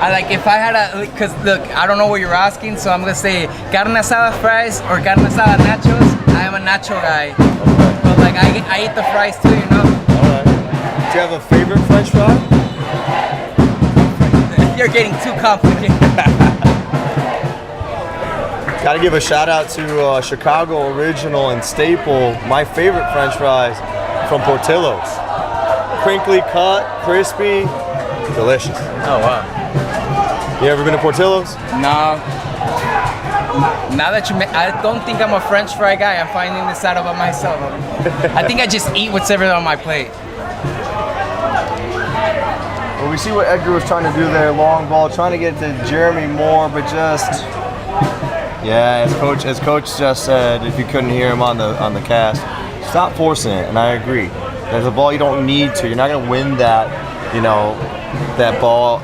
I like if I had a, because look, I don't know what you're asking, so I'm gonna say carne asada fries or carne asada nachos. I I'm a nacho guy. But like I eat the fries too, you know. Alright. Do you have a favorite French fry? You're getting too complicated. Got to give a shout out to Chicago original and staple, my favorite French fries from Portillo's. Crinkly cut, crispy, delicious. Oh wow. You ever been to Portillo's? No. Now that I don't think I'm a French fry guy. I'm finding this out about myself. I think I just eat whatever on my plate. Well, we see what Edgar was trying to do there, long ball, trying to get to Jeremy more, but just, yeah, as coach just said, if you couldn't hear him on the cast, stop forcing it, and I agree. There's a ball you don't need to. You're not going to win that, you know, that ball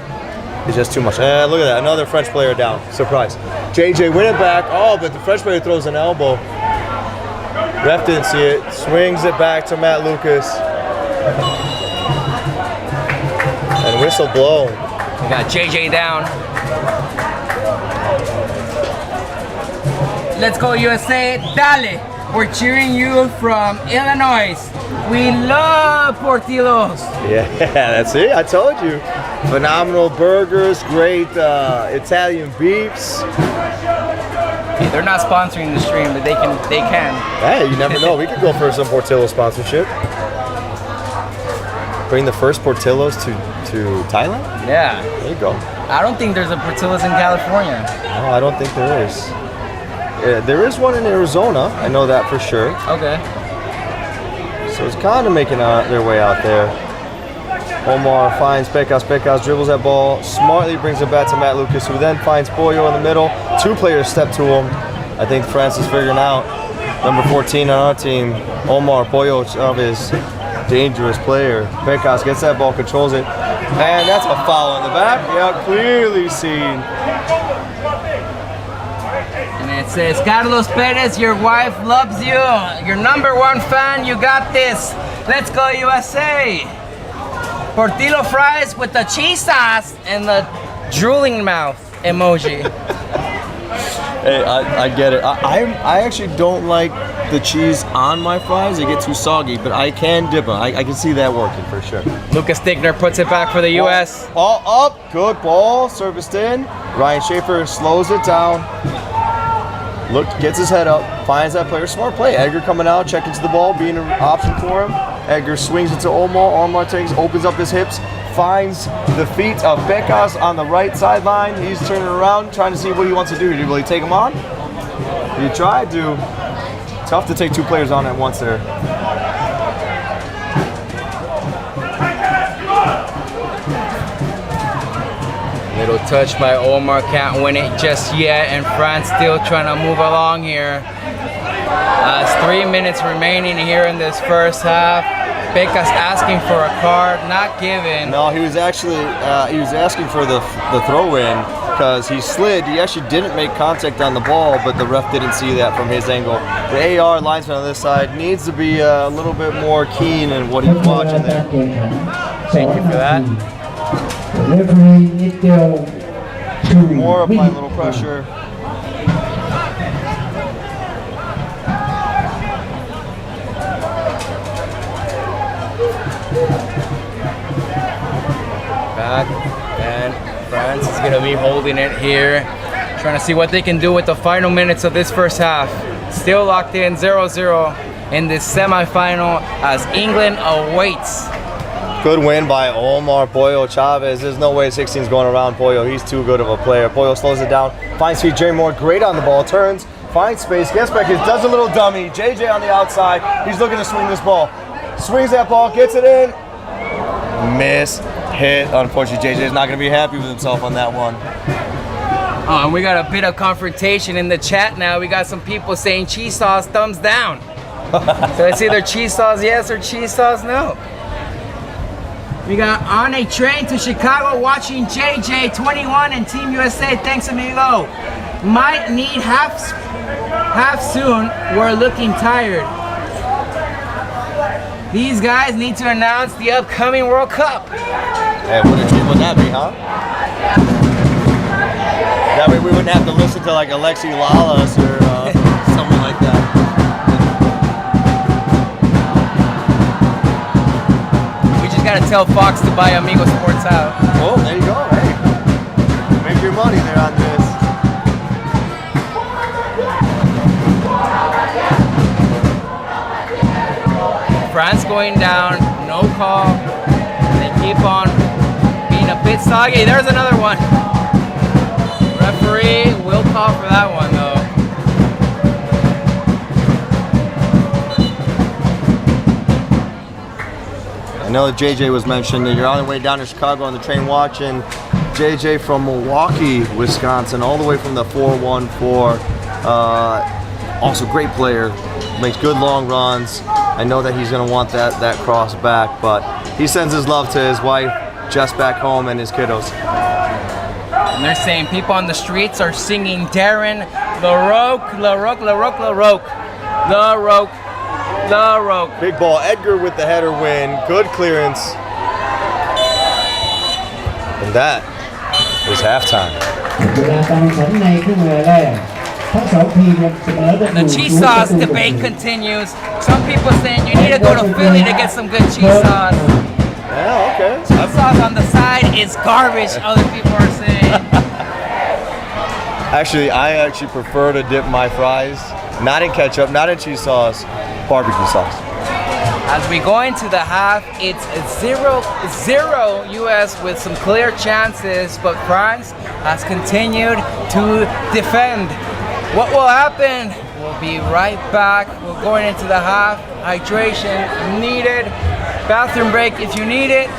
is just too much. Look at that, another French player down. Surprise. JJ win it back. Oh, but the French player throws an elbow. Ref didn't see it. Swings it back to Matt Lucas. And whistle blown. We got JJ down. Let's go USA, dale. We're cheering you from Illinois. We love Portillo's. Yeah, that's it. I told you. Phenomenal burgers, great Italian beefs. Hey, they're not sponsoring the stream, but they can. Hey, you never know. We could go for some Portillo sponsorship. Bring the first Portillo's to Thailand? Yeah. There you go. I don't think there's a Portillo's in California. No, I don't think there is. Yeah, there is one in Arizona. I know that for sure. Okay. So it's kind of making their way out there. Omar finds Pecas. Pecas dribbles that ball, smartly brings it back to Matt Lucas, who then finds Pollo in the middle. Two players step to him. I think France is figuring out. Number 14 on our team, Omar Pollo Chavez, dangerous player. Pecas gets that ball, controls it, and that's a foul in the back. Yeah, clearly seen. And it says, Carlos Perez, your wife loves you. Your #1 fan, you got this. Let's go USA. Portillo fries with the cheese sauce and the drooling mouth emoji. Hey, I get it. I actually don't like the cheese on my fries. They get too soggy, but I can dip them. I can see that working for sure. Lucas Stigner puts it back for the U.S. Ball up, good ball, serviced in. Ryan Schaefer slows it down. Gets his head up, finds that player. Smart play. Edgar coming out, checking to the ball, being an option for him. Edgar swings it to Omar. Omar opens up his hips, finds the feet of Pecas on the right sideline. He's turning around, trying to see what he wants to do. Did he really take him on? He tried to. Tough to take two players on at once there. Little touch by Omar, can't win it just yet, and France still trying to move along here. 3 minutes remaining here in this first half. Pecas asking for a card, not given. No, he was actually he was asking for the throw-in because he slid. He actually didn't make contact on the ball, but the ref didn't see that from his angle. The AR linesman on this side needs to be a little bit more keen in what he's watching there. Thank you for that. Referee Nikhil More apply a little pressure. Back, and France is going to be holding it here, trying to see what they can do with the final minutes of this first half. Still locked in 0-0 in this semifinal as England awaits. Good win by Omar Pollo Chavez. There's no way 16's going around Pollo. He's too good of a player. Pollo slows it down, finds feet. Jerry Moore great on the ball, turns, finds space, gets back, does a little dummy. JJ on the outside. He's looking to swing this ball. Swings that ball, gets it in. Miss, hit. Unfortunately, JJ is not going to be happy with himself on that one. Oh, and we got a bit of confrontation in the chat now. We got some people saying cheese sauce, thumbs down. So it's either cheese sauce yes or cheese sauce no. We got on a train to Chicago watching JJ 21 and Team USA. Thanks, amigo. Might need half soon. We're looking tired. These guys need to announce the upcoming World Cup. Hey, what a treat would that be, huh? That way we wouldn't have to listen to like Alexi Lalas or something like that. gotta tell Fox to buy Amigo Sports out. Oh, there you go. Hey, make your money there on this. France going down, no call. They keep on being a bit soggy. There's another one. Referee will call for that one though. I know that JJ was mentioned, that you're on the way down to Chicago on the train watching JJ from Milwaukee, Wisconsin, all the way from the 414. Also great player, makes good long runs. I know that he's gonna want that cross back, but he sends his love to his wife, Jess, back home, and his kiddos. And they're saying people on the streets are singing Darren LaRoque, LaRoque, LaRoque, LaRoque, LaRoque, LaRoque. Big ball, Edgar with the header win, good clearance. And that is halftime. เวลาการแข่งขันในครึ่งเวลาแรกทั้งสองทีมยังเสมอกันอ The ยู่ cheese sauce debate continues. Some people saying you need to go to Philly to get some good cheese sauce. Yeah, okay. Cheese sauce on the side is garbage, other people are saying. Actually, I prefer to dip my fries, not in ketchup, not in cheese sauce, barbecue sauce. As we go into the half, it's 0-0 US with some clear chances, but France has continued to defend. What will happen? We'll be right back. We're going into the half. Hydration needed. Bathroom break if you need it.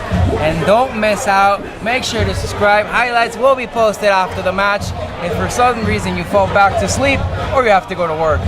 And don't miss out. Make sure to subscribe. Highlights will be posted after the match. If for some reason you fall back to sleep or you have to go to work.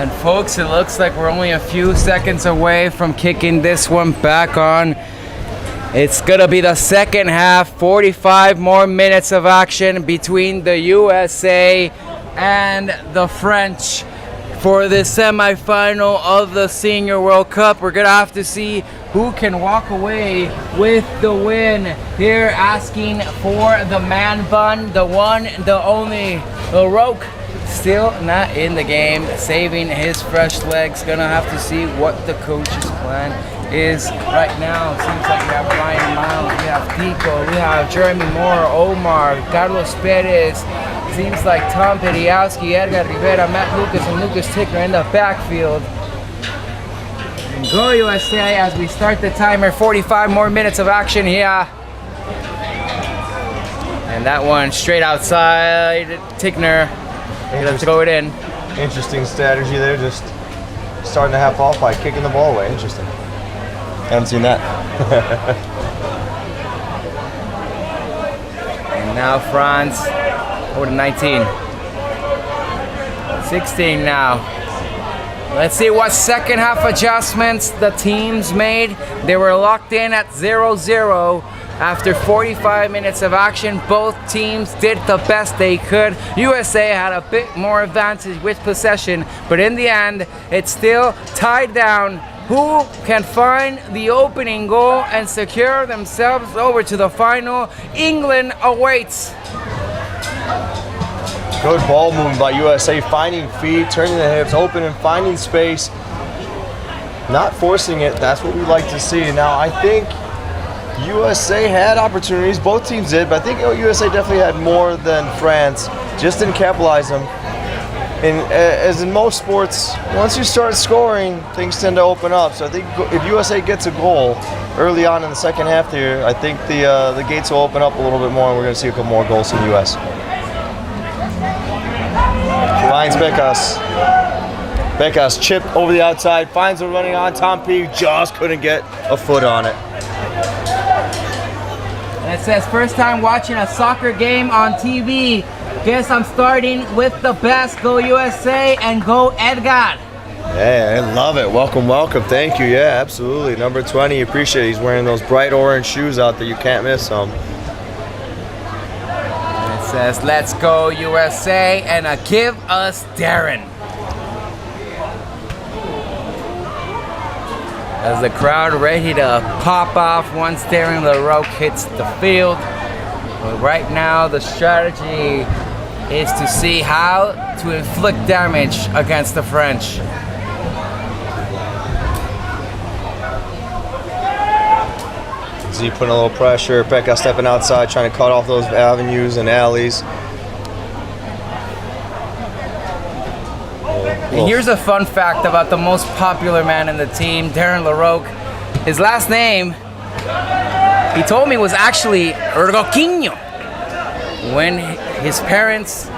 And folks, it looks like we're only a few seconds away from kicking this one back on. It's gonna be the second half, 45 more minutes of action between the USA and the French for the semifinal of the Senior World Cup. We're gonna have to see who can walk away with the win. Here asking for the man bun, the one, the only, LaRoque. Still not in the game, saving his fresh legs. Gonna have to see what the coach's plan is right now. Seems like we have Ryan Miles, we have Tico, we have Jeremy Moore, Omar, Carlos Perez. Seems like Tom Pediowski, Edgar Rivera, Matt Lucas, and Lucas Tickner in the backfield. And go USA as we start the timer. 45 more minutes of action here. And that one straight outside. Tickner. Let's throw it in. Interesting strategy there, just starting the half off by kicking the ball away. Interesting. Haven't seen that. And now France over to 19. 16 now. Let's see what second half adjustments the teams made. They were locked in at 0-0. After 45 minutes of action, both teams did the best they could. USA had a bit more advantage with possession, but in the end, it's still tied down. Who can find the opening goal and secure themselves over to the final? England awaits. Good ball movement by USA, finding feet, turning the hips, open and finding space. Not forcing it, that's what we like to see. Now, I think USA had opportunities, both teams did, but I think USA definitely had more than France. Just didn't capitalize them. And as in most sports, once you start scoring, things tend to open up. So I think if USA gets a goal early on in the second half here, I think the gates will open up a little bit more, and we're going to see a couple more goals from the US. Finds Becas. Becas chipped over the outside, finds a running on. Tom P just couldn't get a foot on it. And it says, first time watching a soccer game on TV. Guess I'm starting with the best. Go USA and go Edgar. Yeah, I love it. Welcome, welcome. Thank you. Yeah, absolutely. Number 20, appreciate it. He's wearing those bright orange shoes out there. You can't miss them. And it says, let's go USA and give us Darren. As the crowd ready to pop off once Darren LaRoque hits the field. But right now the strategy is to see how to inflict damage against the French. Z putting a little pressure, Becca stepping outside, trying to cut off those avenues and alleys. And here's a fun fact about the most popular man in the team, Darren LaRoque. His last name, he told me, was actually Roquinho. When his parents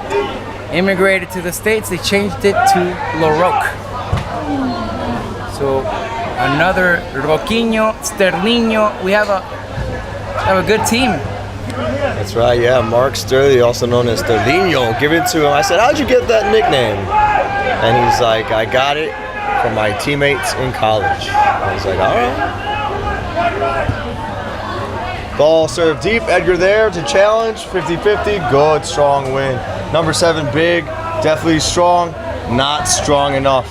immigrated to the States, they changed it to LaRoque. So another Roquinho, Sterlinho. We have a good team. That's right, yeah. Mark Sturley, also known as Sterlinho, give it to him. I said, how'd you get that nickname? And he's like, I got it from my teammates in college. I was like, all right. Ball served deep. Edgar there to challenge. 50-50. Good, strong win. Number 7, big. Definitely strong. Not strong enough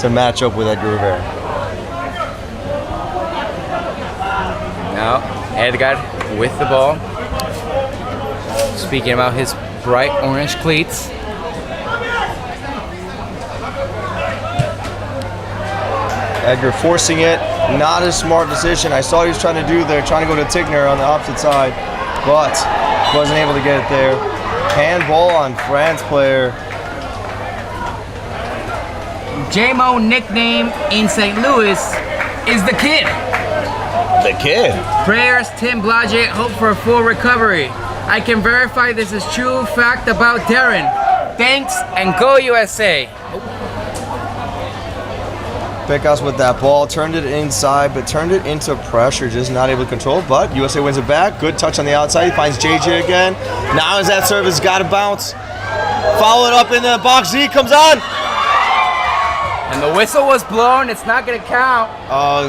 to match up with Edgar Rivera. Now, Edgar with the ball. Speaking about his bright orange cleats. Edgar forcing it, not a smart decision. I saw what he was trying to do there, trying to go to Tickner on the opposite side, but wasn't able to get it there. Handball on France player. JMO nickname in St. Louis is the Kid. The Kid? Prayers, Tim Blodgett, hope for a full recovery. I can verify this is true fact about Darren. Thanks and go USA. Pecos with that ball, turned it inside, but turned it into pressure, just not able to control, but USA wins it back. Good touch on the outside, he finds JJ again. Now as that service got to bounce. Follow it up in the box, Z comes on. And the whistle was blown. It's not going to count.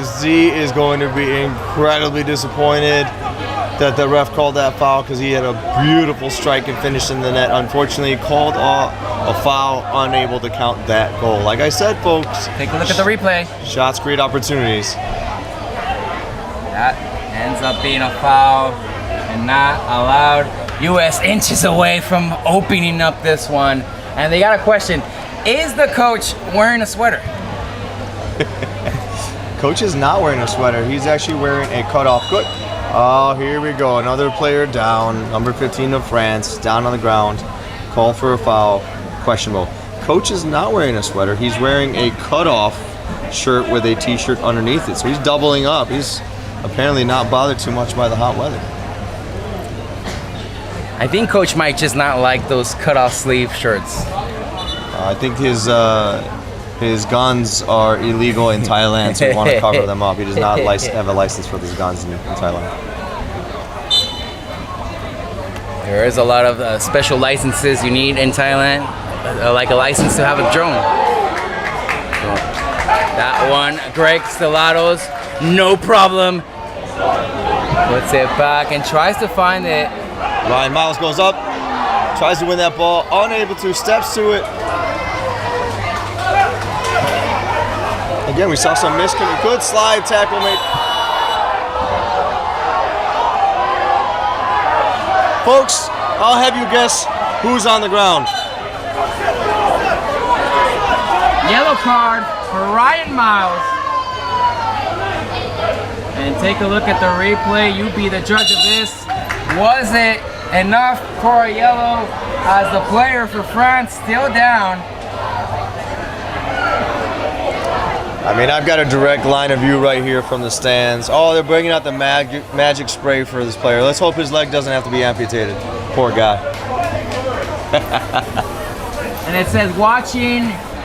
Z is going to be incredibly disappointed that the ref called that foul because he had a beautiful strike and finish in the net. Unfortunately, he called a foul, unable to count that goal. Like I said, folks, Take a look at the replay. shots create opportunities. That ends up being a foul and not allowed. U.S. inches away from opening up this one. And they got a question. Is the coach wearing a sweater? Coach is not wearing a sweater. He's actually wearing a cutoff. Good. Oh, here we go. Another player down. Number 15 of France, down on the ground. Call for a foul. Questionable. Coach is not wearing a sweater. He's wearing a cutoff shirt with a t-shirt underneath it. So he's doubling up. He's apparently not bothered too much by the hot weather. I think Coach might just not like those cut-off sleeve shirts. I think his guns are illegal in Thailand, so we want to cover them up. He does not have a license for these guns in Thailand. There is a lot of special licenses you need in Thailand, like a license to have a drone. So that one, Greg Stellatos, no problem. Puts it back and tries to find it. Ryan Miles goes up, tries to win that ball, unable to, steps to it. Again, we saw some miscommunication. Good slide tackle made. Folks, I'll have you guess who's on the ground. Yellow card for Ryan Miles. And take a look at the replay. You be the judge of this. Was it enough for a yellow as the player for France still down? I mean, I've got a direct line of view right here from the stands. Oh, they're bringing out the magic spray for this player. Let's hope his leg doesn't have to be amputated. Poor guy. And it says watching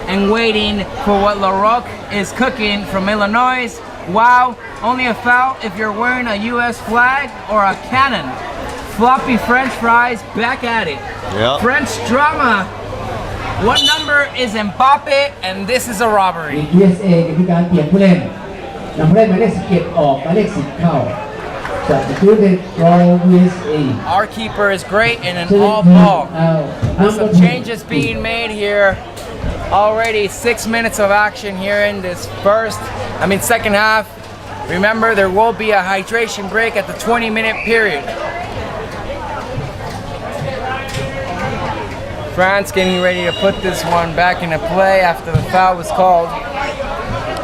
and waiting for what LaRoque is cooking from Illinois. Wow, only a foul if you're wearing a U.S. flag or a cannon. Floppy French fries, back at it. Yep. French drama. What number is Mbappe? And this is a robbery. USA คือการเปลี่ยนผู้เล่นนำผู้เล่นหมายเลข17ออกหมายเลข10เข้าจากประตูเด็กรอ USA Our keeper is great in an all ball. There's some changes being made here. Already 6 minutes of action here in this second half. Remember, there will be a hydration break at the 20-minute period. France getting ready to put this one back into play after the foul was called.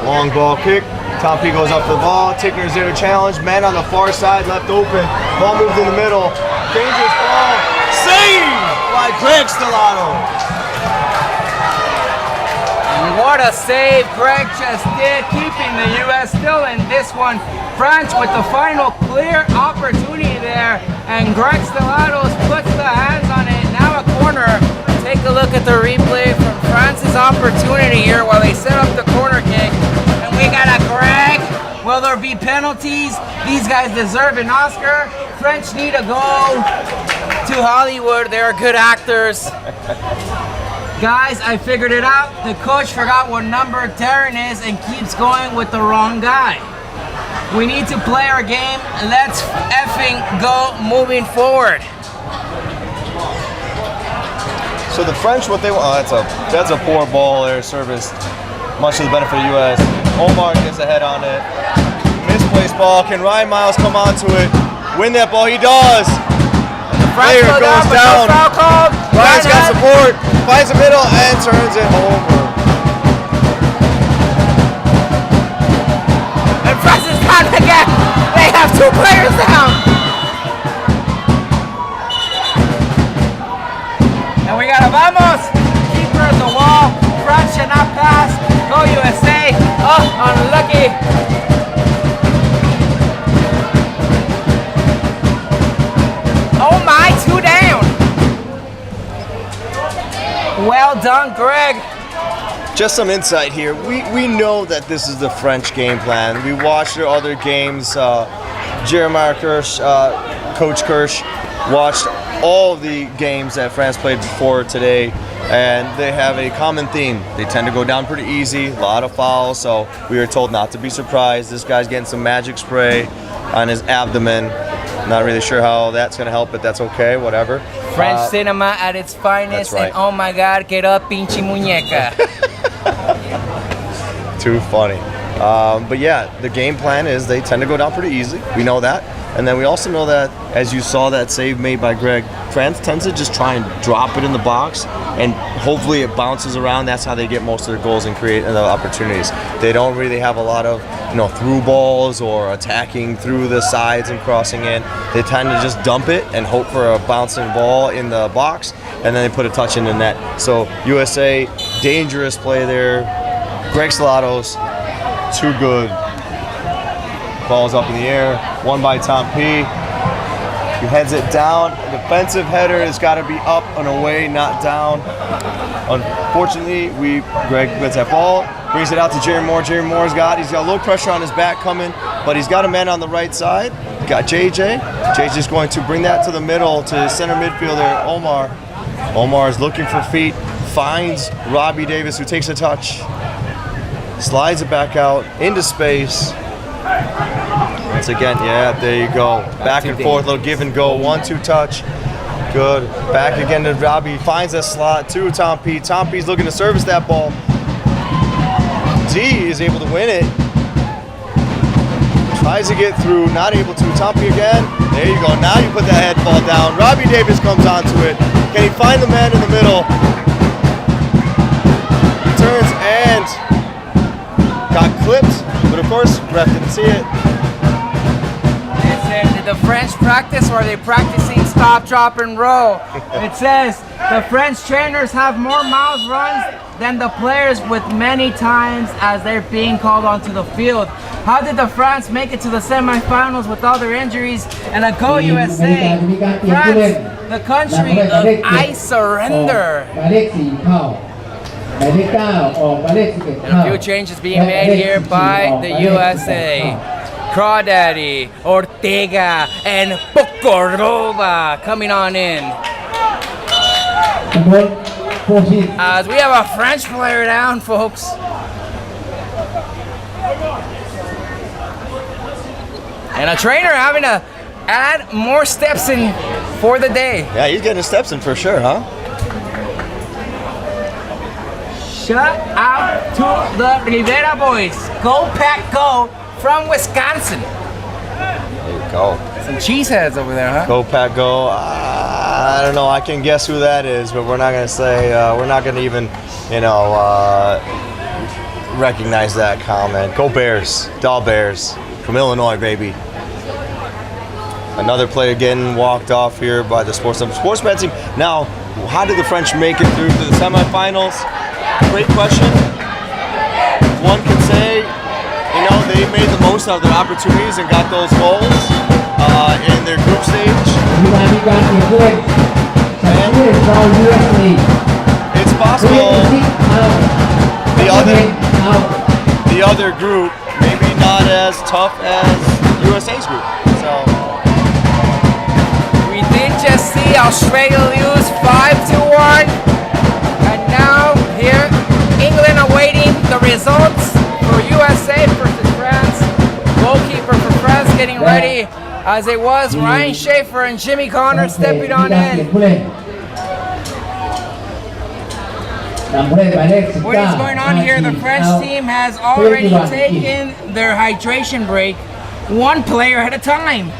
Long ball kick. Tom P goes up for the ball. Tickner's there to challenge. Man on the far side, left open. Ball moves in the middle. Dangerous ball. Saved by Greg Stellato. What a save Greg just did, keeping the U.S. still in this one. France with the final clear opportunity there, and Greg Stellatos puts the hands on it. Now a corner. Take a look at the replay from France's opportunity here while they set up the corner kick. And we got a Greg. Will there be penalties? These guys deserve an Oscar. French need to go to Hollywood. They're good actors. Guys, I figured it out. The coach forgot what number Darren is and keeps going with the wrong guy. We need to play our game. Let's effing go moving forward. So the French, what they want, that's a poor ball there, service, much to the benefit of the U.S. Omar gets a head on it. Misplaced ball. Can Ryan Miles come onto it? Win that ball? He does. And the player goes down. Ryan's got support. Finds the middle and turns it over. And France is down again. They have two players down. And we got a vamos. Keeper at the wall. France should not pass. Go USA. Oh, unlucky. Oh my, two down. Well done, Greg. Just some insight here. We know that this is the French game plan. We watched their other games. Jeremiah Kirsch, Coach Kirsch, watched all of the games that France played before today. and they have a common theme. They tend to go down pretty easy, a lot of fouls, so we were told not to be surprised. This guy's getting some magic spray on his abdomen. Not really sure how that's going to help, but that's okay, whatever. French cinema at its finest, right. and oh my God, get up, pinche muñeca. Too funny. But yeah, the game plan is they tend to go down pretty easy. We know that. And then we also know that, as you saw that save made by Greg, France tends to just try and drop it in the box, and hopefully it bounces around. That's how they get most of their goals and create the opportunities. They don't really have a lot of, through balls or attacking through the sides and crossing in. They tend to just dump it and hope for a bouncing ball in the box, and then they put a touch in the net. So USA, dangerous play there. Greg Salatos, too good. Ball's up in the air, won by Tom P. He heads it down. A defensive header has got to be up and away, not down. Unfortunately, Greg gets that ball, brings it out to Jerry Moore. Jerry Moore's he's got a little pressure on his back coming, but he's got a man on the right side. Got JJ. JJ's going to bring that to the middle to center midfielder Omar. Omar is looking for feet, finds Robbie Davis, who takes a touch, slides it back out into space. Once again, yeah, there you go. Back and forth, little give and go, 1-2 touch. Good. Back again to Robbie, finds a slot to Tom P. Tom P's looking to service that ball. D is able to win it. Tries to get through, not able to. Tom P again. There you go. Now you put that head ball down. Robbie Davis comes onto it. Can he find the man in the middle? Turns and got clipped, but of course, ref didn't see it. Did the French practice, or are they practicing stop, drop, and roll? It says the French trainers have more miles runs than the players, with many times as they're being called onto the field. How did the France make it to the semifinals with all their injuries? And a go USA! France, the country of I surrender. And a few changes being made here by the USA. Crawdaddy, Ortega, and Pokorova coming on in. As we have a French player down, folks. And a trainer having to add more steps in for the day. Yeah, he's getting his steps in for sure, huh? Shout out to the Rivera boys. Go Pack Go from Wisconsin. There you go. Some cheeseheads over there, huh? Go Pack Go. I don't know. I can guess who that is, but we're not going to say. We're not going to even, recognize that comment. Go Bears. Doll Bears from Illinois, baby. Another player getting walked off here by the sportsman team. Now, how did the French make it through to the semifinals? Great question. One can say, they made the most out of their opportunities and got those goals in their group stage. It's possible the other group maybe not as tough as USA's group. So we did just see Australia lose 5-1, and now here England awaiting the results for USA versus France. Goalkeeper for France getting ready, as it was Ryan Schaefer and Jimmy Connor stepping on in. What is going on here? The French team has already taken their hydration break, one player at a time.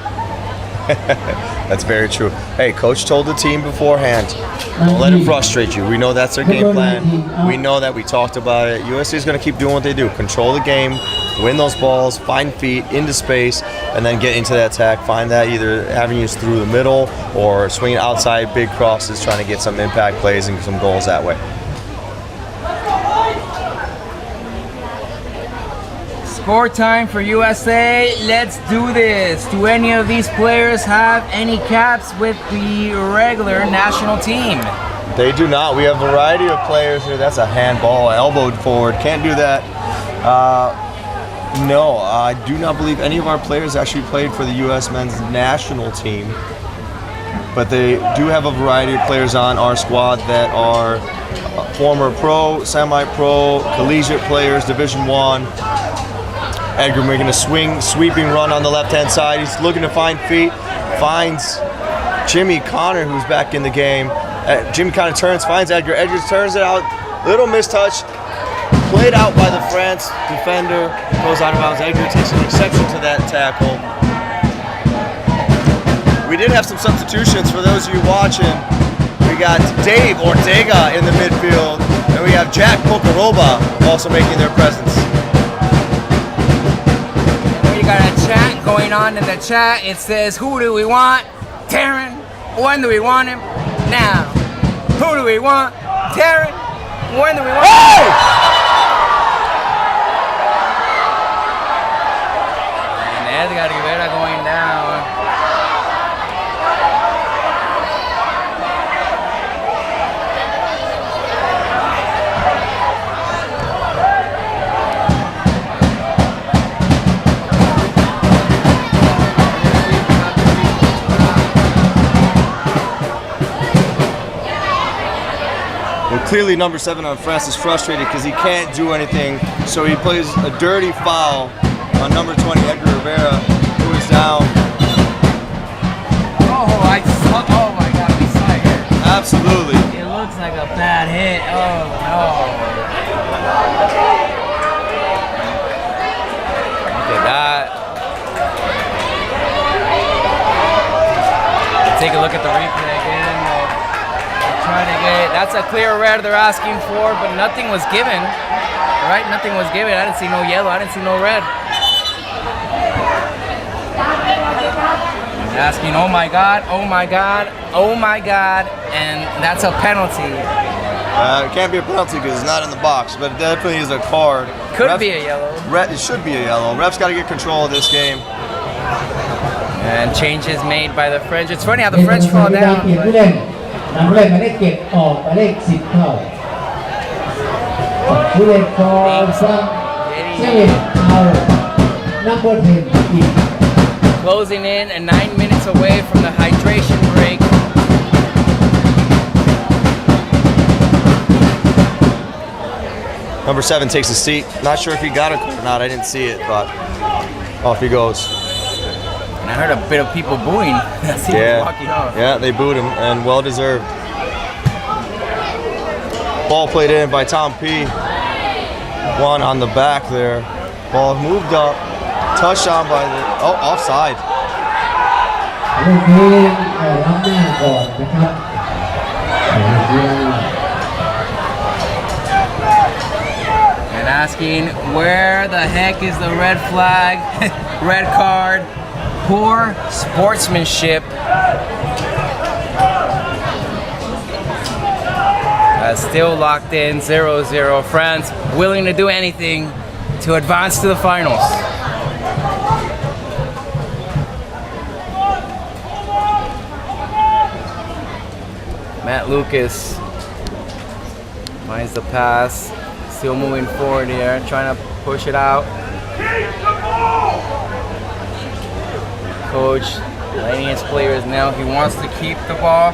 That's very true. Hey, coach told the team beforehand, don't let it frustrate you. We know that's their game plan. We know that. We talked about it. USA is going to keep doing what they do. Control the game, win those balls, find feet into space, and then get into that attack. Find that either avenues through the middle or swinging outside big crosses, trying to get some impact plays and some goals that way. Score time for USA. Let's do this. Do any of these players have any caps with the regular national team? They do not. We have a variety of players here. That's a handball, elbowed forward. Can't do that. No, I do not believe any of our players actually played for the U.S. men's national team. but they do have a variety of players on our squad that are former pro, semi-pro, collegiate players, Division I. Edgar making a sweeping run on the left-hand side. He's looking to find feet, finds Jimmy Connor, who's back in the game. Jimmy Connor turns, finds Edgar. Edgar turns it out, little mistouch, played out by the France defender, goes out of bounds. Edgar takes an exception to that tackle. We did have some substitutions for those of you watching. We got Dave Ortega in the midfield, and we have Jack Pocaroba also making their presence. We got a chat going on in the chat. It says, who do we want? Taryn. When do we want him? Now. Who do we want? Taryn. When do we want him? And Edgar Rivera going down. Clearly, number 7 on France is frustrated because he can't do anything, so he plays a dirty foul on number 20, Edgar Rivera, who is down. Oh my God, we saw it here. Absolutely. It looks like a bad hit. Oh no. Look at that. Take a look at the replay again. Trying to get, that's a clear red they're asking for, but nothing was given. Right? Nothing was given. I didn't see no yellow. I didn't see no red. They're asking, oh my God, oh my God, oh my God, and that's a penalty. It can't be a penalty because it's not in the box, but it definitely is a card. Could be a yellow. It should be a yellow. Ref's got to get control of this game. And changes made by the French. It's funny how the French fall down. นำผู้เล่นหมายเลข7ออกหมายเลข10เข้าผู้เล่นฟอร์ซังเซเว่นเอาnumber 10 in. Closing in and 9 minutes away from the hydration break. Number 7 takes a seat. Not sure if he got it or not. I didn't see it, but off he goes. And I heard a bit of people booing as he was walking off. Yeah, they booed him, and well deserved. Ball played in by Tom P. One on the back there. Ball moved up, touched on by the offside. ลูกนี้ล้ำหน้าก่อนนะครับ And asking where the heck is the red flag, red card. Poor sportsmanship. Still locked in 0-0. France willing to do anything to advance to the finals. Matt Lucas finds the pass. Still moving forward here, trying to push it out. Coach letting his players know he wants to keep the ball.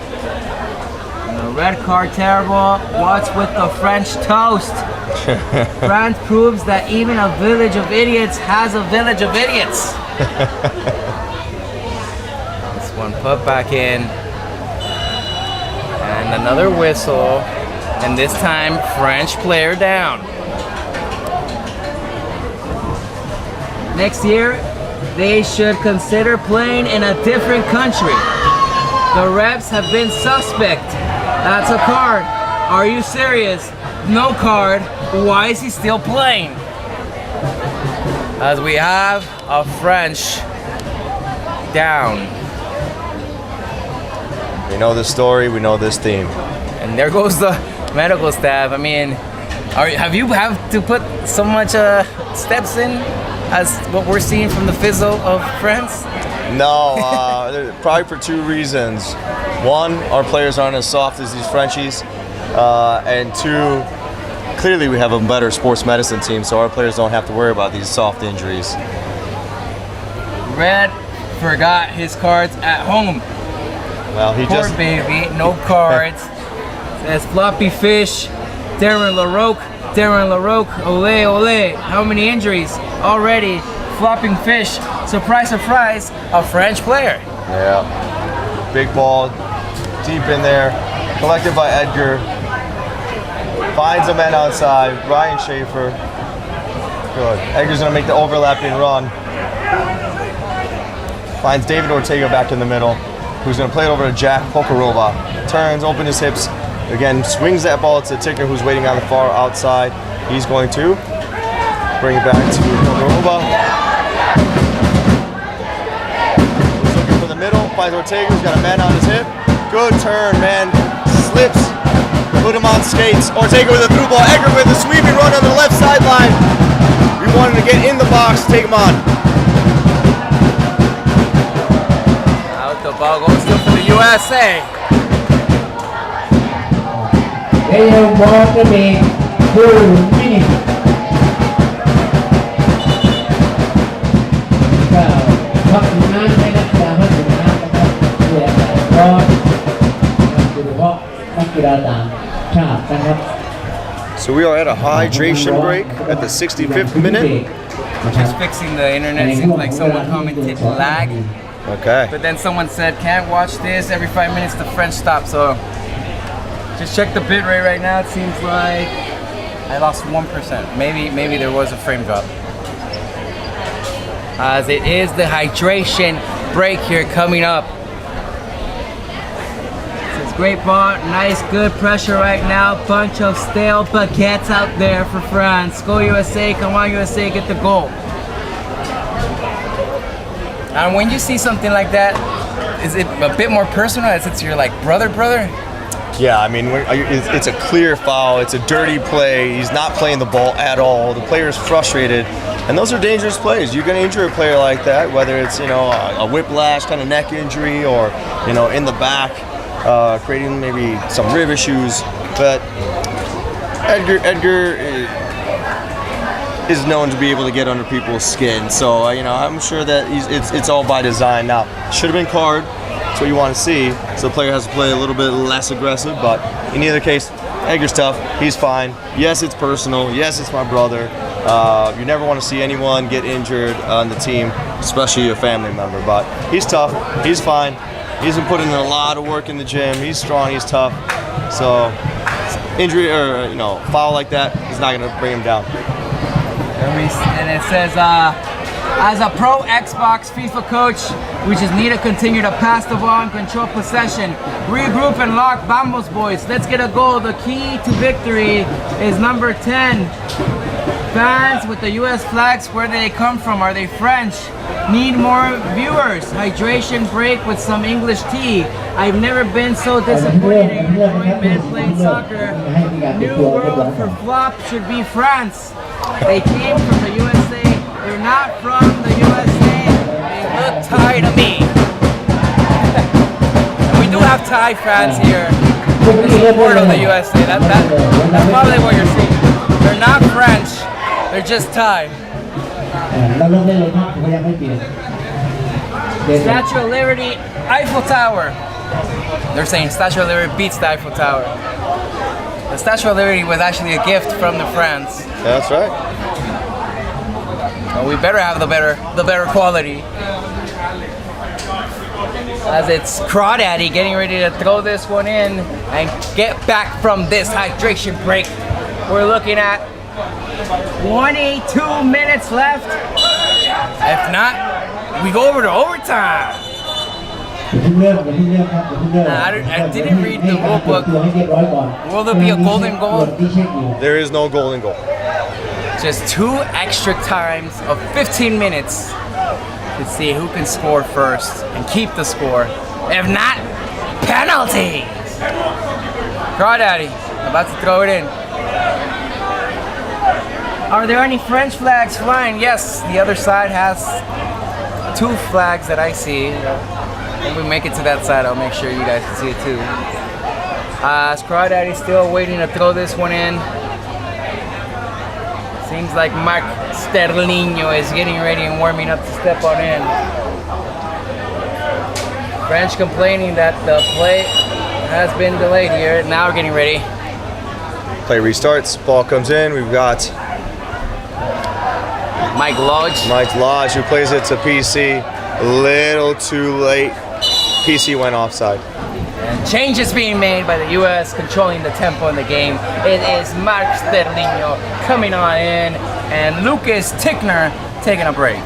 And the red card, terrible. What's with the French toast? France proves that even a village of idiots has a village of idiots. This one put back in. And another whistle. And this time, French player down. Next year, they should consider playing in a different country. The refs have been suspect. That's a card. Are you serious? No card. Why is he still playing? As we have a French down. We know this story, we know this team. And there goes the medical staff. I mean, have you to put so much steps in as what we're seeing from the fizzle of France? No, probably for two reasons. One, our players aren't as soft as these Frenchies. And two, clearly we have a better sports medicine team, so our players don't have to worry about these soft injuries. Red forgot his cards at home. Well, he Poor just baby, no cards. Says floppy fish. Darren LaRoque, ole ole. How many injuries already? Flopping fish. Surprise, surprise, a French player. Yeah. Big ball, deep in there. Collected by Edgar. Finds a man outside. Ryan Schaefer. Good. Edgar's gonna make the overlapping run. Finds David Ortega back in the middle, who's gonna play it over to Jack Pokarova. Turns, open his hips. Again, swings that ball to Ticker, who's waiting on the far outside. He's going to bring it back to Pokarova. He's looking for the middle. Finds Ortega, who's got a man on his hip. Good turn, man. Slips. Put him on skates. Ortega with a through ball. Edgar with a sweeping run on the left sideline. We wanted to get in the box, take him on. Out the ball goes still for the USA. They have ball to be 2 minutes. So we are at a hydration break at the 65th minute. Just fixing the internet. Seems like someone commented lag. Okay. But then someone said, can't watch this. Every 5 minutes the French stop. So just check the bit rate right now. It seems like I lost 1%. Maybe there was a frame drop. As it is the hydration break here coming up. It's great ball, nice good pressure right now. Bunch of stale baguettes out there for France. Go USA, come on USA, get the goal. And when you see something like that, is it a bit more personal as it's your like brother? Yeah, I mean, it's a clear foul. It's a dirty play. He's not playing the ball at all. The player is frustrated, and those are dangerous plays. You're going to injure a player like that, whether it's a whiplash kind of neck injury or in the back, creating maybe some rib issues. But Edgar is known to be able to get under people's skin, so I'm sure that it's all by design. Now, should have been card. That's what you want to see. So the player has to play a little bit less aggressive, but in either case, Edgar's tough. He's fine. Yes, it's personal. Yes, it's my brother. You never want to see anyone get injured on the team, especially a family member. But he's tough. He's fine. He's been putting in a lot of work in the gym. He's strong. He's tough. So injury or foul like that is not going to bring him down. And it says, as a pro Xbox FIFA coach, we just need to continue to pass the ball and control possession. Regroup and lock. Vamos, boys. Let's get a goal. The key to victory is number 10. Fans with the US flags, where do they come from? Are they French? Need more viewers. Hydration break with some English tea. I've never been so disappointed in a great man playing soccer. New world for flop should be France. They came from the USA. They're not from the USA. They look Thai to me. And we do have Thai fans here in support of the USA. That's probably what you're seeing. They're not French. They're just Thai. Statue of Liberty, Eiffel Tower. They're saying Statue of Liberty beats the Eiffel Tower. The Statue of Liberty was actually a gift from the France. That's right. Well, we better have the better quality. As it's Crawdaddy getting ready to throw this one in and get back from this hydration break. We're looking at 22 minutes left. If not, we go over to overtime. I didn't read the rule book. Will there be a golden goal? There is no golden goal. Just 2 extra times of 15 minutes to see who can score first and keep the score. If not, penalty. Crawdaddy about to throw it in. Are there any French flags flying? Yes, the other side has 2 flags that I see. When we make it to that side, I'll make sure you guys can see it too. Crawdaddy's still waiting to throw this one in. Seems like Mark Sterlingno is getting ready and warming up to step on in. French complaining that the play has been delayed here. Now we're getting ready. Play restarts. Ball comes in. We've got Mike Lodge. Mike Lodge, who plays it to PC. A little too late. PC went offside. And changes being made by the U.S. controlling the tempo in the game. It is Mark Sterlinho coming on in, and Lucas Tickner taking a break.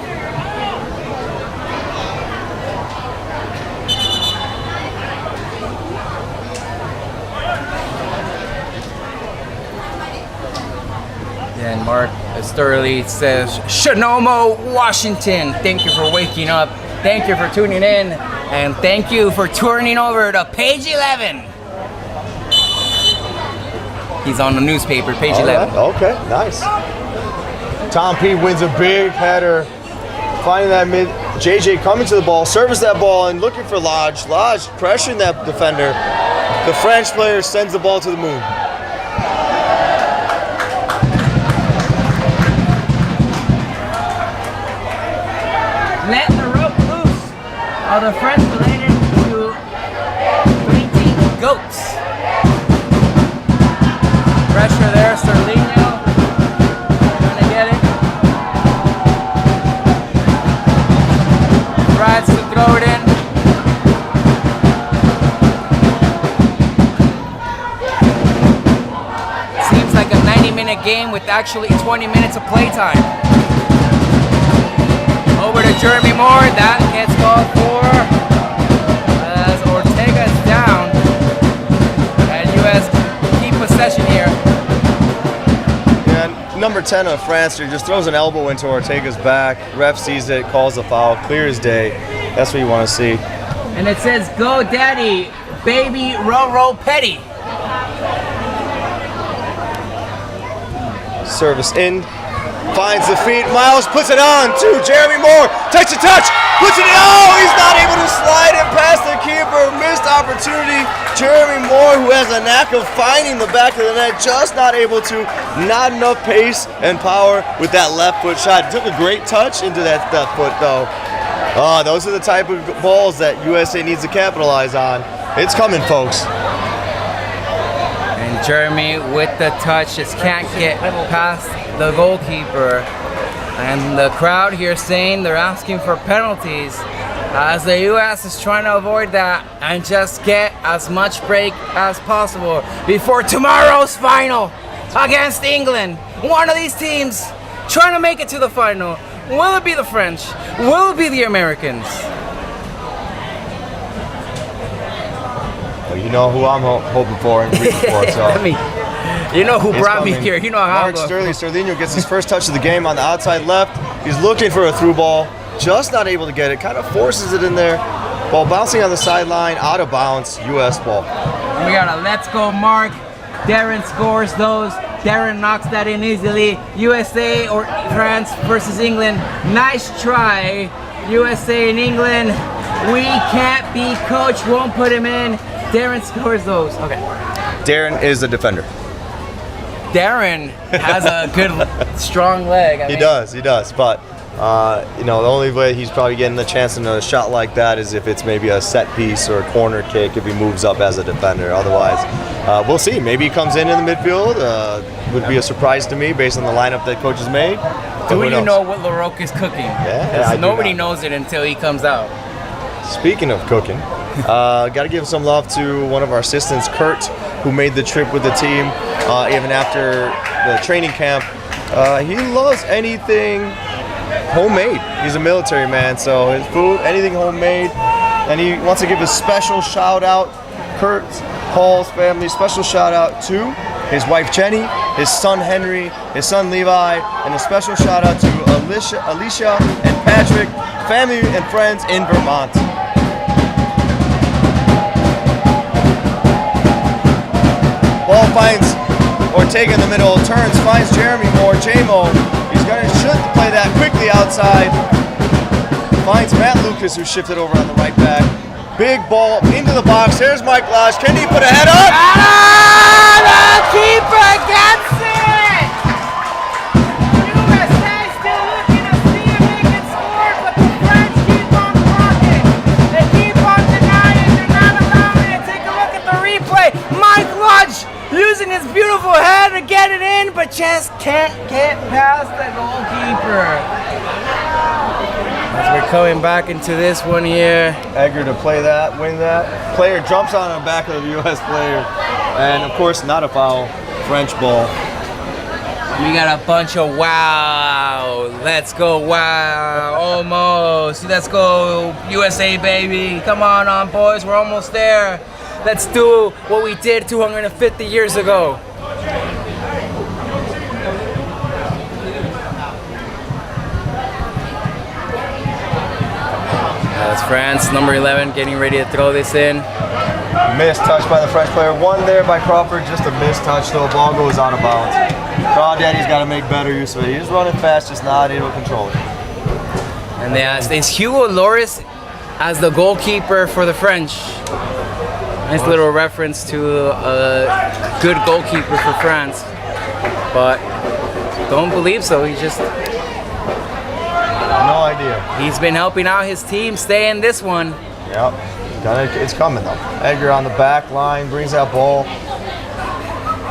And Mark Sterling says, Shinomo, Washington, thank you for waking up. Thank you for tuning in. And thank you for turning over to page 11. He's on the newspaper, page 11. Right. Okay, nice. Tom P wins a big header. Finding that mid. JJ coming to the ball, service that ball, and looking for Lodge. Lodge pressuring that defender. The French player sends the ball to the moon. Let the rope loose. Are the French related to bleating goats? Pressure there, Sterlinho. Trying to get it. Tries to throw it in. Seems like a 90-minute game with actually 20 minutes of playtime. Over to Jeremy Moore, that gets called for as Ortega's down. And U.S. keep possession here. And number 10 of France just throws an elbow into Ortega's back. Ref sees it, calls the foul, clear as day. That's what you want to see. And it says, go daddy, baby Roro Petty. Service in. Finds the feet. Miles puts it on to Jeremy Moore. Touch to touch. Puts it in. Oh, he's not able to slide it past the keeper. Missed opportunity. Jeremy Moore, who has a knack of finding the back of the net, just not able to. Not enough pace and power with that left foot shot. Took a great touch into that left foot, though. Oh, those are the type of balls that USA needs to capitalize on. It's coming, folks. And Jeremy with the touch just can't get past the goalkeeper. And the crowd here saying they're asking for penalties as the U.S. is trying to avoid that and just get as much break as possible before tomorrow's final against England. One of these teams trying to make it to the final. Will it be the French? Will it be the Americans? Well, you know who I'm hoping for and rooting for. So. You know who brought me here. You know how Mark Sterlinho gets his first touch of the game on the outside left. He's looking for a through ball, just not able to get it. Kind of forces it in there. Ball bouncing on the sideline, out of bounds. U.S. ball. We got a let's go mark. Darren scores those. Darren knocks that in easily. USA or France versus England. Nice try. USA and England. We can't be coach. Won't put him in. Darren scores those. Okay. Darren is the defender. Darren has a good, strong leg. I mean, He does. But, the only way he's probably getting the chance in a shot like that is if it's maybe a set piece or a corner kick if he moves up as a defender. Otherwise, we'll see. Maybe he comes in the midfield. Would be a surprise to me based on the lineup that coach has made. Do you know what LaRocque is cooking? Yeah, nobody knows it until he comes out. Speaking of cooking, got to give some love to one of our assistants, Kurt, who made the trip with the team even after the training camp. He loves anything homemade. He's a military man, so his food, anything homemade. And he wants to give a special shout out, Kurt, Paul's family, special shout out to his wife Jenny, his son Henry, his son Levi, and a special shout out to Alicia and Patrick, family and friends in Vermont. Ball finds Ortega in the middle, turns, finds Jeremy Moore, J-Mo. Should play that quickly outside. Finds Matt Lucas, who shifted over on the right back. Big ball into the box. Here's Mike Lodge. Can he put a head up? The keeper gets it! USA still looking to see if they can score, but the French keep on blocking. They keep on denying. way. Mike Lodge using his beautiful head to get it in, but just can't get past the goalkeeper. As we're coming back into this one here. Edgar to play that, win that. Player jumps on the back of the U.S. player. And of course, not a foul. French ball. We got a bunch of wow. Let's go, wow. Almost. Let's go, USA, baby. Come on, boys. We're almost there. Let's do what we did 250 years ago. That's France, number 11, getting ready to throw this in. Missed touch by the French player. One there by Crawford. Just a missed touch, though. Ball goes out of bounds. Crawdaddy's got to make better use of it. He's running fast, just not able to control it. And they asked, is Hugo Lloris as the goalkeeper for the French? Nice little reference to a good goalkeeper for France. But don't believe so. He's just... No idea. He's been helping out his team stay in this one. Yep. It's coming, though. Edgar on the back line, brings that ball.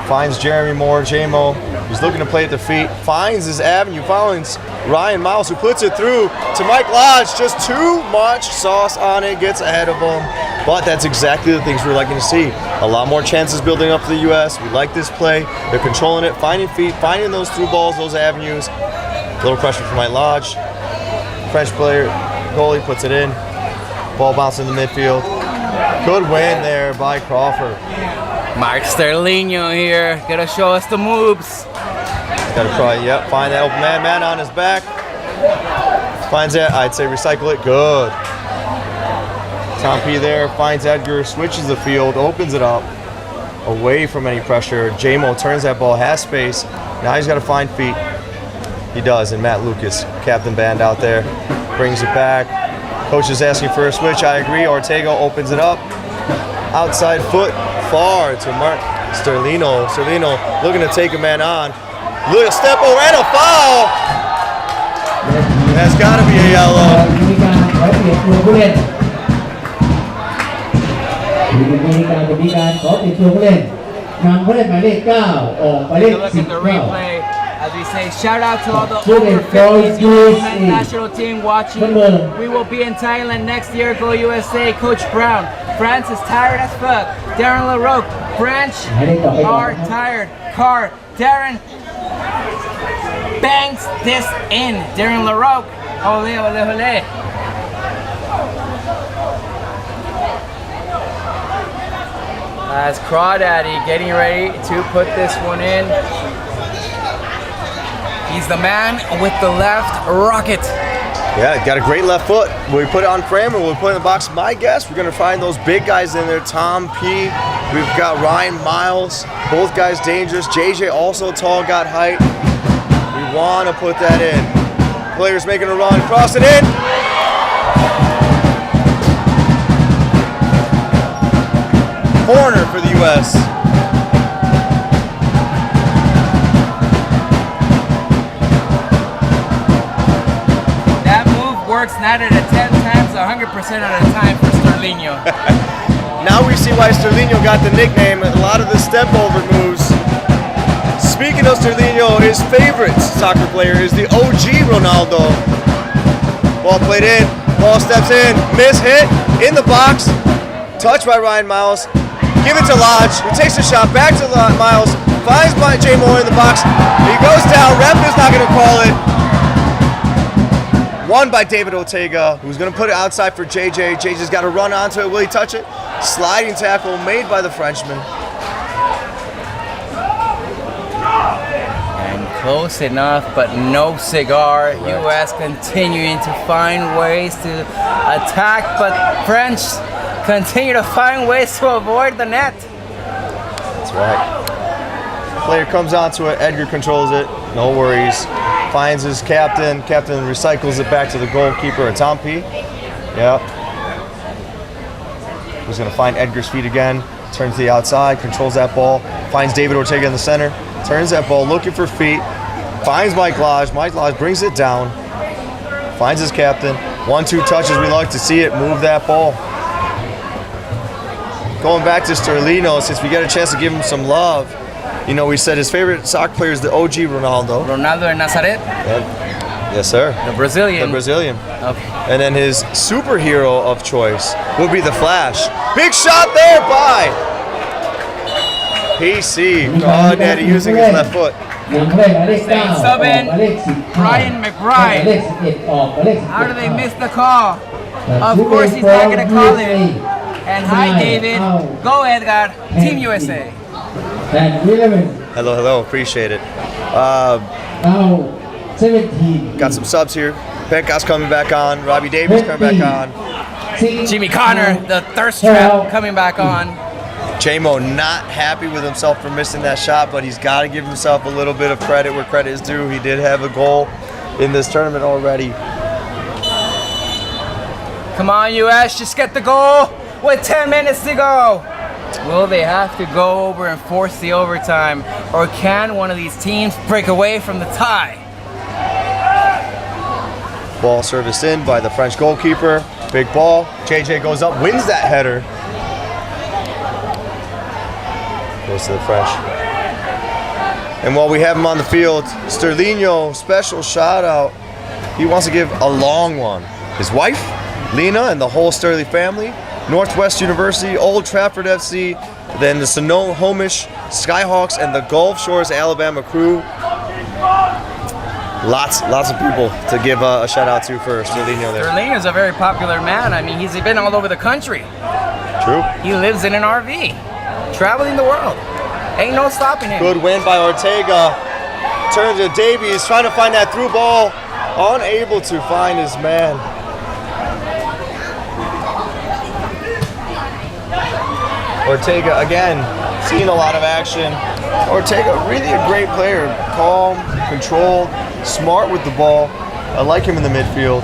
Finds Jeremy Moore, J-Mo. He's looking to play at the feet. Finds his avenue. Finds Ryan Miles, who puts it through to Mike Lodge. Just too much sauce on it. Gets ahead of him. But that's exactly the things we're liking to see. A lot more chances building up for the U.S. We like this play. They're controlling it, finding feet, finding those through balls, those avenues. A little pressure from Mike Lodge. French player, goalie puts it in. Ball bouncing in the midfield. Good win there by Crawford. Mark Sterlino here. Gotta show us the moves. Gotta try, yep, find that open man on his back. Finds that, I'd say recycle it, good. Tom P there, finds Edgar, switches the field, opens it up, away from any pressure. J-Mo turns that ball, has space. Now he's gotta find feet. He does, and Matt Lucas, captain band out there, brings it back. Coach is asking for a switch, I agree. Ortega opens it up. Outside foot, far to Mark Sterlino. Sterlino looking to take a man on. Look, a step over and a foul! That's gotta be a yellow. มีการขอเปลี่ยนตัวผู้เล่นมีการขอเปลี่ยนตัวผู้เล่นนำผู้เล่นหมายเลข 9 ออกไปเลข Look at the 19 replay. As we say, shout out to all the Good over for 50s USA. national team watching. Good. We will be in Thailand next year. Go USA, Coach Brown. France is tired as fuck. Darren LaRoque. French are tired. Darren bangs this in. Darren LaRoque. Ole, ole, ole. As Crawdaddy getting ready to put this one in. He's the man with the left rocket. Yeah, got a great left foot. Will we put it on frame or will we put it in the box? My guess, we're going to find those big guys in there. Tom P. We've got Ryan Miles. Both guys dangerous. JJ also tall, got height. We want to put that in. Players making a run. Cross it in. Corner for the U.S. Works 9 out of 10 times, 100% of the time for Sterlino. Now we see why Sterlino got the nickname. A lot of the step over moves. Speaking of Sterlino, his favorite soccer player is the OG Ronaldo. Ball played in, ball steps in, miss hit, in the box, touched by Ryan Miles. Give it to Lodge, he takes a shot back to Miles, finds J. Moore in the box. He goes down, ref is not going to call it. Won by David Ortega, who's going to put it outside for JJ. JJ's got to run onto it. Will he touch it? Sliding tackle made by the Frenchman. And close enough, but no cigar. Right. U.S. continuing to find ways to attack, but French continue to find ways to avoid the net. That's right. Player comes onto it. Edgar controls it. No worries. Finds his captain. Captain recycles it back to the goalkeeper, Tom P. Yep. He's going to find Edgar's feet again. Turns to the outside. Controls that ball. Finds David Ortega in the center. Turns that ball, looking for feet. Finds Mike Lodge. Mike Lodge brings it down. Finds his captain. 1-2 touches. We like to see it. Move that ball. going back to Sterlino, since we get a chance to give him some love, you know, we said his favorite soccer player is the OG Ronaldo. Ronaldo de Nazaret, Yes, sir. the Brazilian. The Brazilian. Okay. And then his superhero of choice would be the Flash. Big shot there by PC. Oh, Daddy using his left foot. ยังผู้เล่นหมายเลข 9 ออกหมายเลข 10 Brian หมาย McBride. เลข 11 ออกหมายเลข How do they 11 miss the call? Of course he's not going to call it. And hi, David. Go, Edgar. Team USA. and 11 Hello, hello. Appreciate it. now 17 Got some subs here. Pekka's coming back on. Robbie Davies coming back on. Jimmy Connor, the thirst trap, coming back on. J-Mo not happy with himself for missing that shot, but he's got to give himself a little bit of credit where credit is due. He did have a goal in this tournament already. Come on, US, just get the goal with 10 minutes to go. Will they have to go over and force the overtime, or can one of these teams break away from the tie? Ball serviced in by the French goalkeeper. Big ball. JJ goes up, wins that header. Goes to the French. And while we have him on the field, Sterlino, special shout out. He wants to give a long one. His wife, Lena, and the whole Sterling family. Northwest University, Old Trafford FC, then the Sonohomish Skyhawks, and the Gulf Shores Alabama crew. Lots of people to give a shout out to for Sterlino there. Sterling is a very popular man. I mean, he's been all over the country. True. He lives in an RV, traveling the world. Ain't no stopping him. Good win by Ortega. Turns to Davies, trying to find that through ball. Unable to find his man. Ortega again, seeing a lot of action. Ortega, really a great player. Calm, controlled, smart with the ball. I like him in the midfield.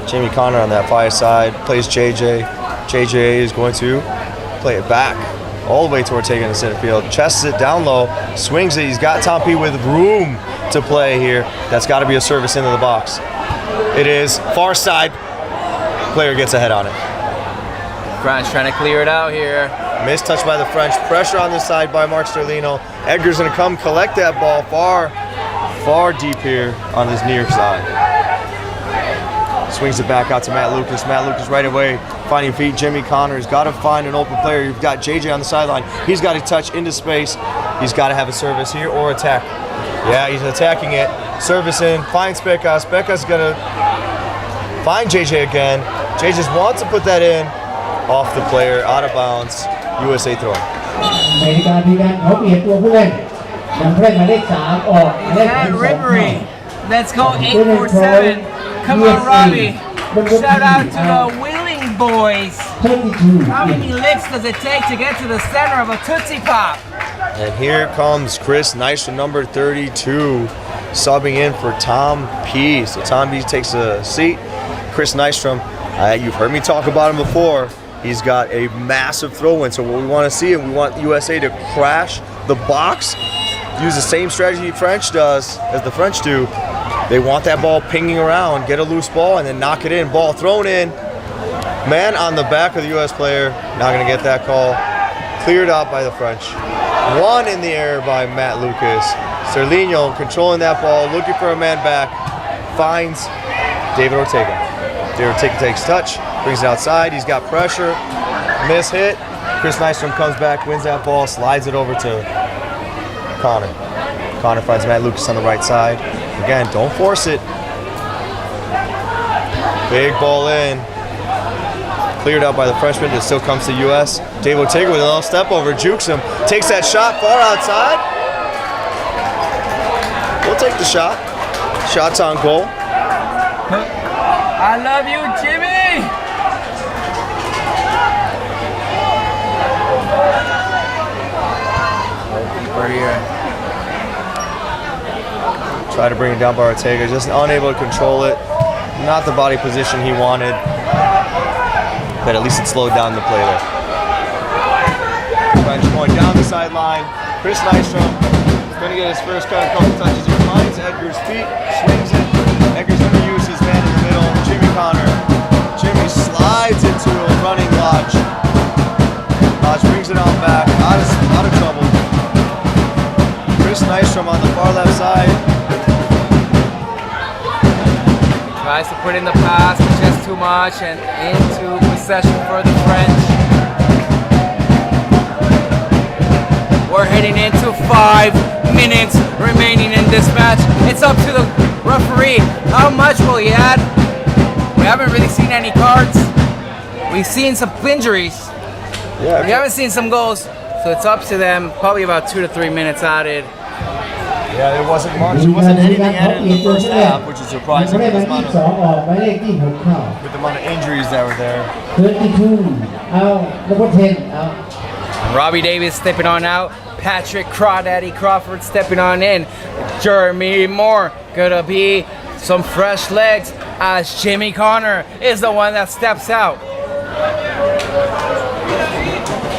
Jamie Connor on that far side, plays JJ. JJ is going to play it back all the way to Ortega in the center field. Chests it down low, swings it. He's got Tom P with room to play here. That's got to be a service into the box. It is far side. Player gets ahead on it. French trying to clear it out here. Missed touch by the French. Pressure on this side by Mark Sterlino. Edgar's going to come collect that ball far deep here on this near side. Swings it back out to Matt Lucas. Matt Lucas right away finding feet. Jimmy Connor's got to find an open player. You've got JJ on the sideline. He's got to touch into space. He's got to have a service here or attack. Yeah, he's attacking it. Service in. Finds Pekkas. Pekkas going to find JJ again. JJ just wants to put that in. Off the player, out of bounds. USA throw. ในการมีการเขาเปลี่ยนตัวผู้เล่นยังผู้เล่นหมายเลข 3 ออกหมายเลข That 12 Ribery. Let's go 847. Come on, Robbie. Shout out to the Willing Boys. 32 How many licks does it take to get to the center of a Tootsie Pop? And here comes Chris Nystrom, number 32, subbing in for Tom P. So Tom P takes a seat. Chris Nystrom, you've heard me talk about him before. He's got a massive throw-in. So what we want to see, and we want USA to crash the box, use the same strategy French does as the French do. They want that ball pinging around, get a loose ball, and then knock it in. Ball thrown in. Man on the back of the US player, not going to get that call. Cleared out by the French. One in the air by Matt Lucas. Sterlino controlling that ball, looking for a man back. Finds David Ortega. David Ortega takes touch, brings it outside. He's got pressure. Miss hit. Chris Nystrom comes back, wins that ball, slides it over to Connor. Connor finds Matt Lucas on the right side. Again, don't force it. Big ball in. Cleared out by the Frenchman. It still comes to US. Dave Ortega with a little step over, jukes him. Takes that shot far outside. We'll take the shot. Shot's on goal. I love you, Jimmy. Keeper here. Try to bring it down by Ortega, just unable to control it. Not the body position he wanted, but at least it slowed down the play there. French going down the sideline. Chris Nystrom is going to get his first couple touches. He finds Edgar's feet, swings it. Edgar's going to use his man in the middle. Jimmy Connor. Jimmy slides into a running Lodge. Lodge brings it on back, out of trouble. Chris Nystrom on the far left side. Tries to put in the pass, but just too much, and into possession for the French. We're heading into 5 minutes remaining in this match. It's up to the referee. How much will he add? We haven't really seen any cards. We've seen some injuries. Yeah, We haven't seen some goals, so it's up to them. Probably about 2 to 3 minutes added. yeah, it wasn't much. It wasn't anything added in the first half, which is surprising ผู้เล่น with ห the มายเลข amount สอง of, ออกหมายเลขที่6เข้า with the amount of injuries that were there. 32เอาnumber 10เอา Robbie Davis stepping on out. Patrick Crawdaddy Crawford stepping on in. Jeremy Moore gonna be some fresh legs as Jimmy Connor is the one that steps out.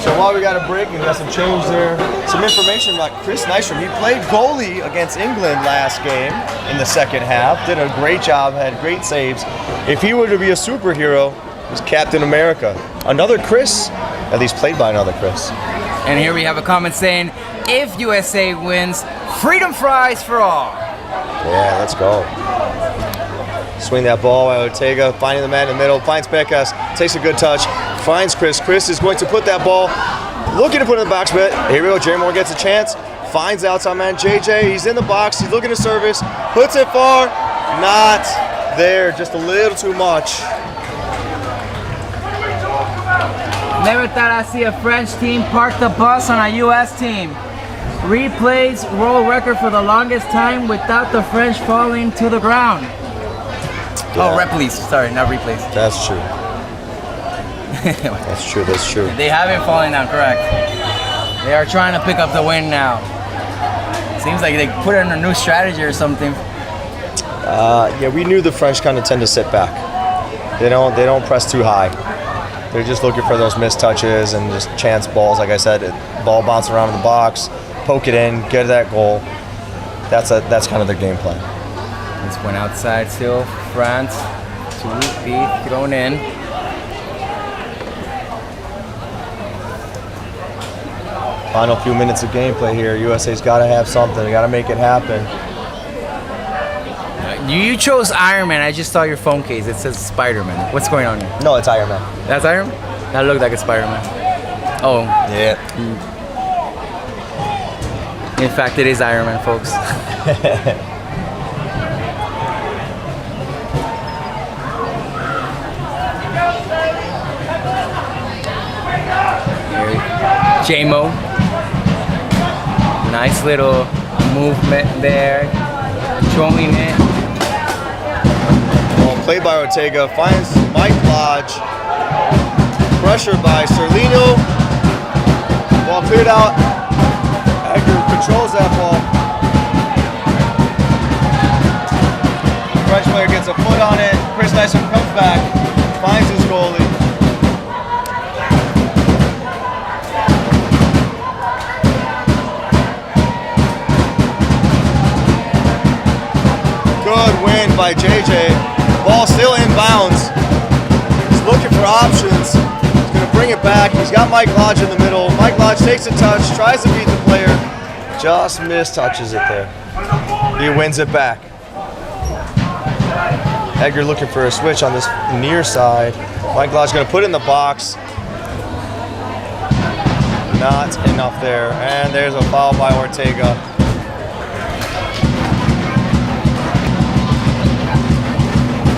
So while we got a break, we got some change there. Some information about Chris Nystrom. He played goalie against England last game in the second half. Did a great job, had great saves. If he were to be a superhero, he was Captain America. Another Chris, at least played by another Chris. And here we have a comment saying, if USA wins, freedom fries for all. Yeah, let's go. Swing that ball by Ortega, finding the man in the middle, finds Pecas, takes a good touch, finds Chris. Chris is going to put that ball, looking to put it in the box, but here we go, Jerry Moore gets a chance, finds the outside man, JJ, he's in the box, he's looking to service, puts it far, not there, just a little too much. Never thought I'd see a French team park the bus on a US team. Replays world record for the longest time without the French falling to the ground. Oh, replays. Sorry, not replays. That's true. That's true. They haven't fallen down, correct. They are trying to pick up the win now. Seems like they put in a new strategy or something. Yeah, we knew the French kind of tend to sit back. They don't press too high. They're just looking for those missed touches and just chance balls. Like I said, ball bounce around in the box, poke it in, get that goal. That's kind of their game plan. This went outside still. France to be thrown in. Final few minutes of gameplay here. USA's got to have something. They got to make it happen. You chose Iron Man. I just saw your phone case. It says Spider-Man. What's going on here? No, it's Iron Man. That's Iron Man? That looked like a Spider-Man. Oh. Yeah. In fact, it is Iron Man, folks. J-Mo. Nice little movement there. Controlling it. Well, played by Ortega. Finds Mike Lodge. Pressured by Serlino. Ball cleared out. Edgar controls that ball. French player gets a foot on it. Chris Nystrom comes back. Finds his goalie. Good win by JJ. Ball still inbounds. He's looking for options. He's going to bring it back. He's got Mike Lodge in the middle. Mike Lodge takes a touch, tries to beat the player. Just mistouches it there. He wins it back. Edgar looking for a switch on this near side. Mike Lodge going to put it in the box. Not enough there. And there's a foul by Ortega.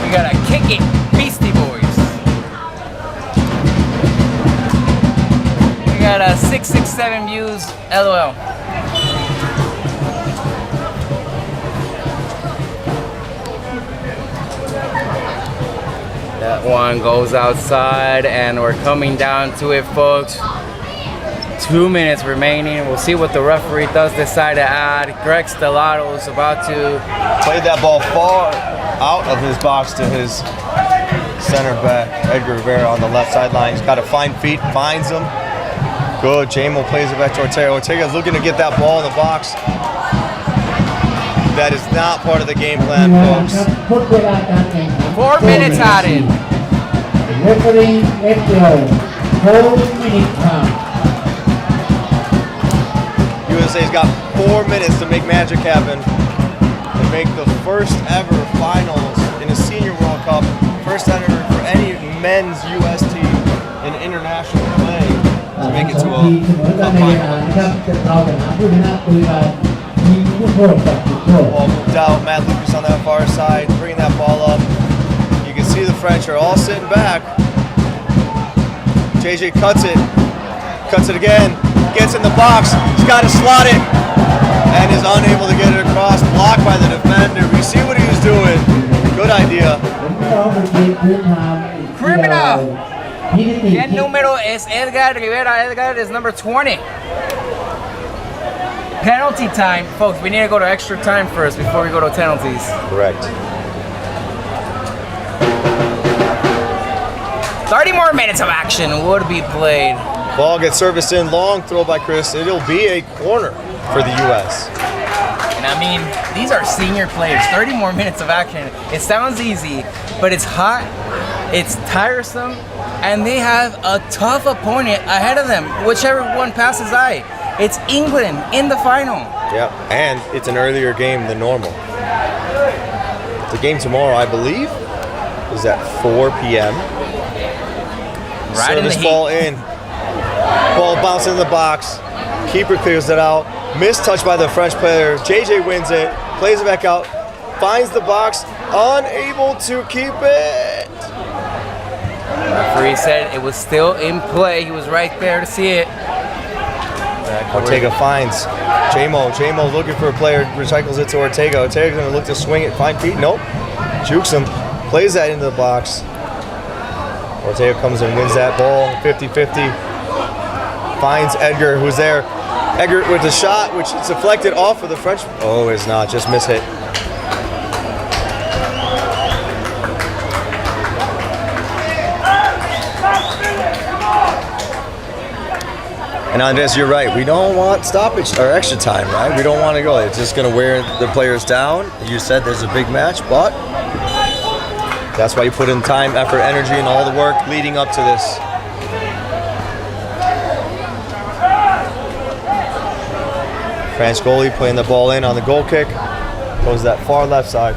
We gotta kick it, Beastie Boys. We got a 667 views, LOL. That one goes outside, and we're coming down to it, folks. 2 minutes remaining. We'll see what the referee does decide to add. Greg Stellato is about to Played that ball far out of his box to his center back, Edgar Rivera on the left sideline. He's got to find feet, finds them. Good, J-Mo plays it back to Ortega. Ortega's looking to get that ball in the box. That is not part of the game plan, folks. หมดเวลาการแข่งขัน 4 minutes added. referee FPL, 4-minute time. USA's got 4 minutes to make magic happen and make the first ever finals in a senior World Cup, first ever for any men's US team in international play to make it to a ทีมเสมอกันในเวลานะครับเราจะหาผู้ชนะโดยการยิงลูกโทษจากจุดโทษ Ball moved out, Matt Lucas on that far side, bringing that ball up. You can see the French are all sitting back. JJ cuts it again, gets in the box, he's got to slot it, and is unable to get it across, blocked by the defender. We see what he was doing. Good idea. Criminal. El número es Edgar Rivera. Edgar is number 20. Penalty time. Folks, we need to go to extra time first before we go to penalties. Correct. 30 more minutes of action would be played. Ball gets serviced in, long throw by Chris. It'll be a corner for the U.S. And I mean, these are senior players. 30 more minutes of action. It sounds easy, but it's hot, it's tiresome, and they have a tough opponent ahead of them, whichever one passes by. It's England in the final. Yeah, and it's an earlier game than normal. The game tomorrow, I believe, is at 4 p.m. Right in the Service heat. ball in. Ball bouncing in the box. Keeper clears it out. Missed touch by the French player. JJ wins it. Plays it back out. Finds the box. Unable to keep it. Referee said it was still in play. He was right there to see it. Ortega finds J-Mo. J-Mo looking for a player. Recycles it to Ortega. Ortega's going to look to swing it. Find Pete. Nope. Jukes him. Plays that into the box. Ortega comes and wins that ball. 50-50. Finds Edgar, who's there. Edgar with a shot, which is deflected off of the French. Oh, it's not. Just mishit. And Andres, you're right. We don't want stoppage or extra time, right? We don't want to go. It's just going to wear the players down. You said there's a big match, but that's why you put in time, effort, energy, and all the work leading up to this. French goalie playing the ball in on the goal kick. Goes that far left side.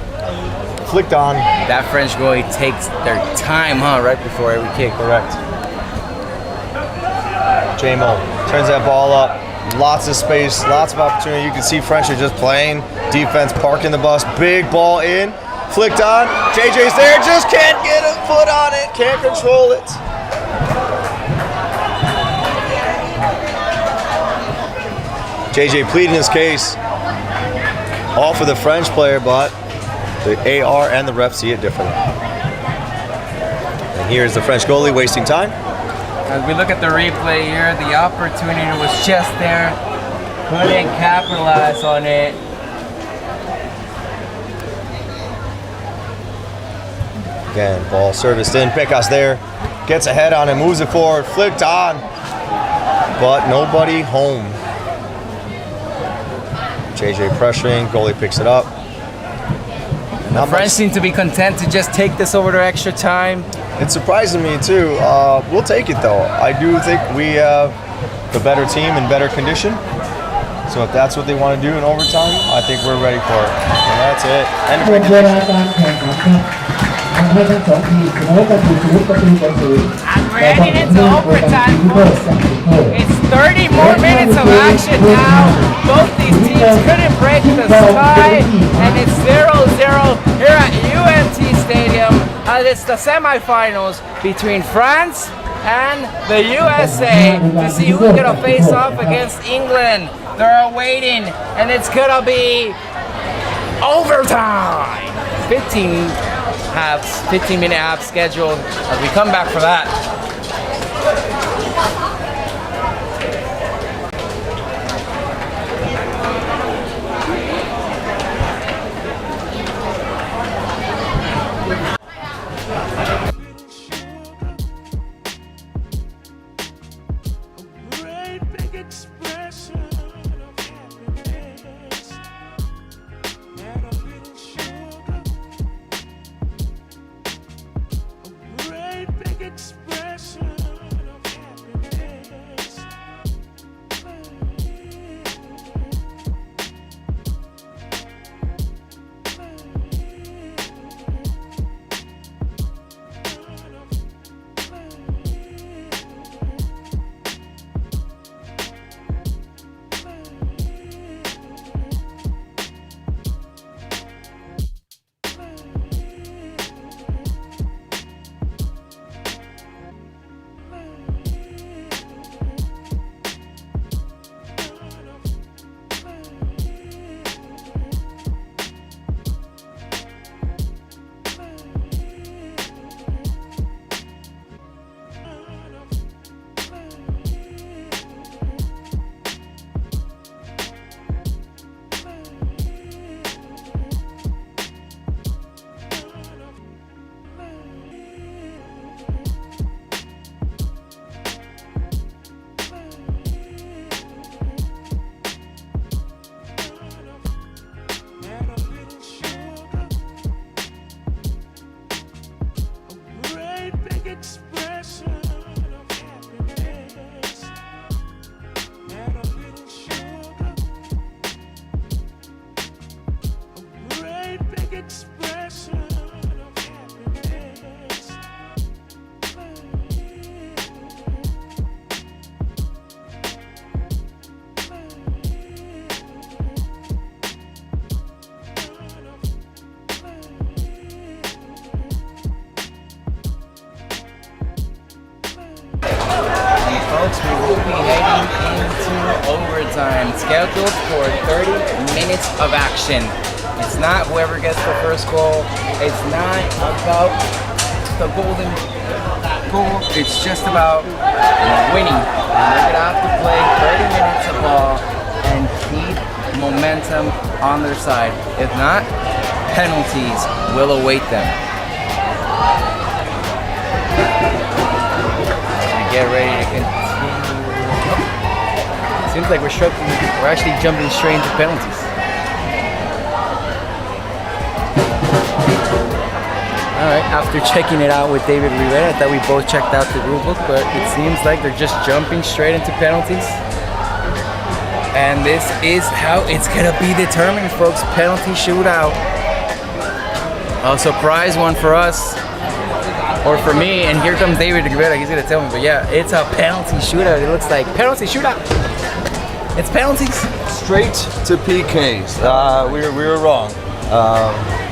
Flicked on. That French goalie takes their time, huh? Right before every kick. Correct. J-Mo turns that ball up. Lots of space, lots of opportunity. You can see French are just playing defense, parking the bus. Big ball in. Flicked on. JJ's there. Just can't get a foot on it. Can't control it. JJ pleading his case. All for the French player, but the AR and the ref see it differently. And here's the French goalie wasting time. As we look at the replay here, the opportunity was just there. Couldn't capitalize on it. Again, ball serviced in. Pecas there. Gets ahead on it, moves it forward, flicked on. But nobody home. JJ pressuring, goalie picks it up. The French seem to be content to just take this over to extra time. It's surprising me too. We'll take it though. I do think we have the better team and better condition. So if that's what they want to do in overtime, I think we're ready for it. And that's it. End of หมดเว regulation. ลาการแข่งขันครับทำให้ทั้งสองทีมเสมอกันอยู่0-0 And we're heading into overtime, folks. It's 30 more minutes of action now. Both these teams couldn't break the sky, and it's 0-0 here at UNT Stadium. It's the semifinals between France and the USA to see who's gonna face off against England. They're waiting, and it's gonna be overtime. 15-minute half scheduled as we come back for that. folks, we will be heading into overtime, scheduled for 30 minutes of action. It's not whoever gets the first goal. It's not about the golden goal. It's just about winning. And they're gonna have to play 30 minutes of ball and keep momentum on their side. If not, penalties will await them. Get ready to continue. Seems like we're struggling. We're actually jumping straight into penalties. All right, after checking it out with David Rivera, I thought we both checked out the rulebook, but it seems like they're just jumping straight into penalties. And this is how it's gonna be determined, folks. Penalty shootout. A surprise one for us. Or for me, and here comes David Rivera, he's gonna tell me, but yeah, it's a penalty shootout. It looks like penalty shootout. It's penalties. Straight to PKs. We were wrong.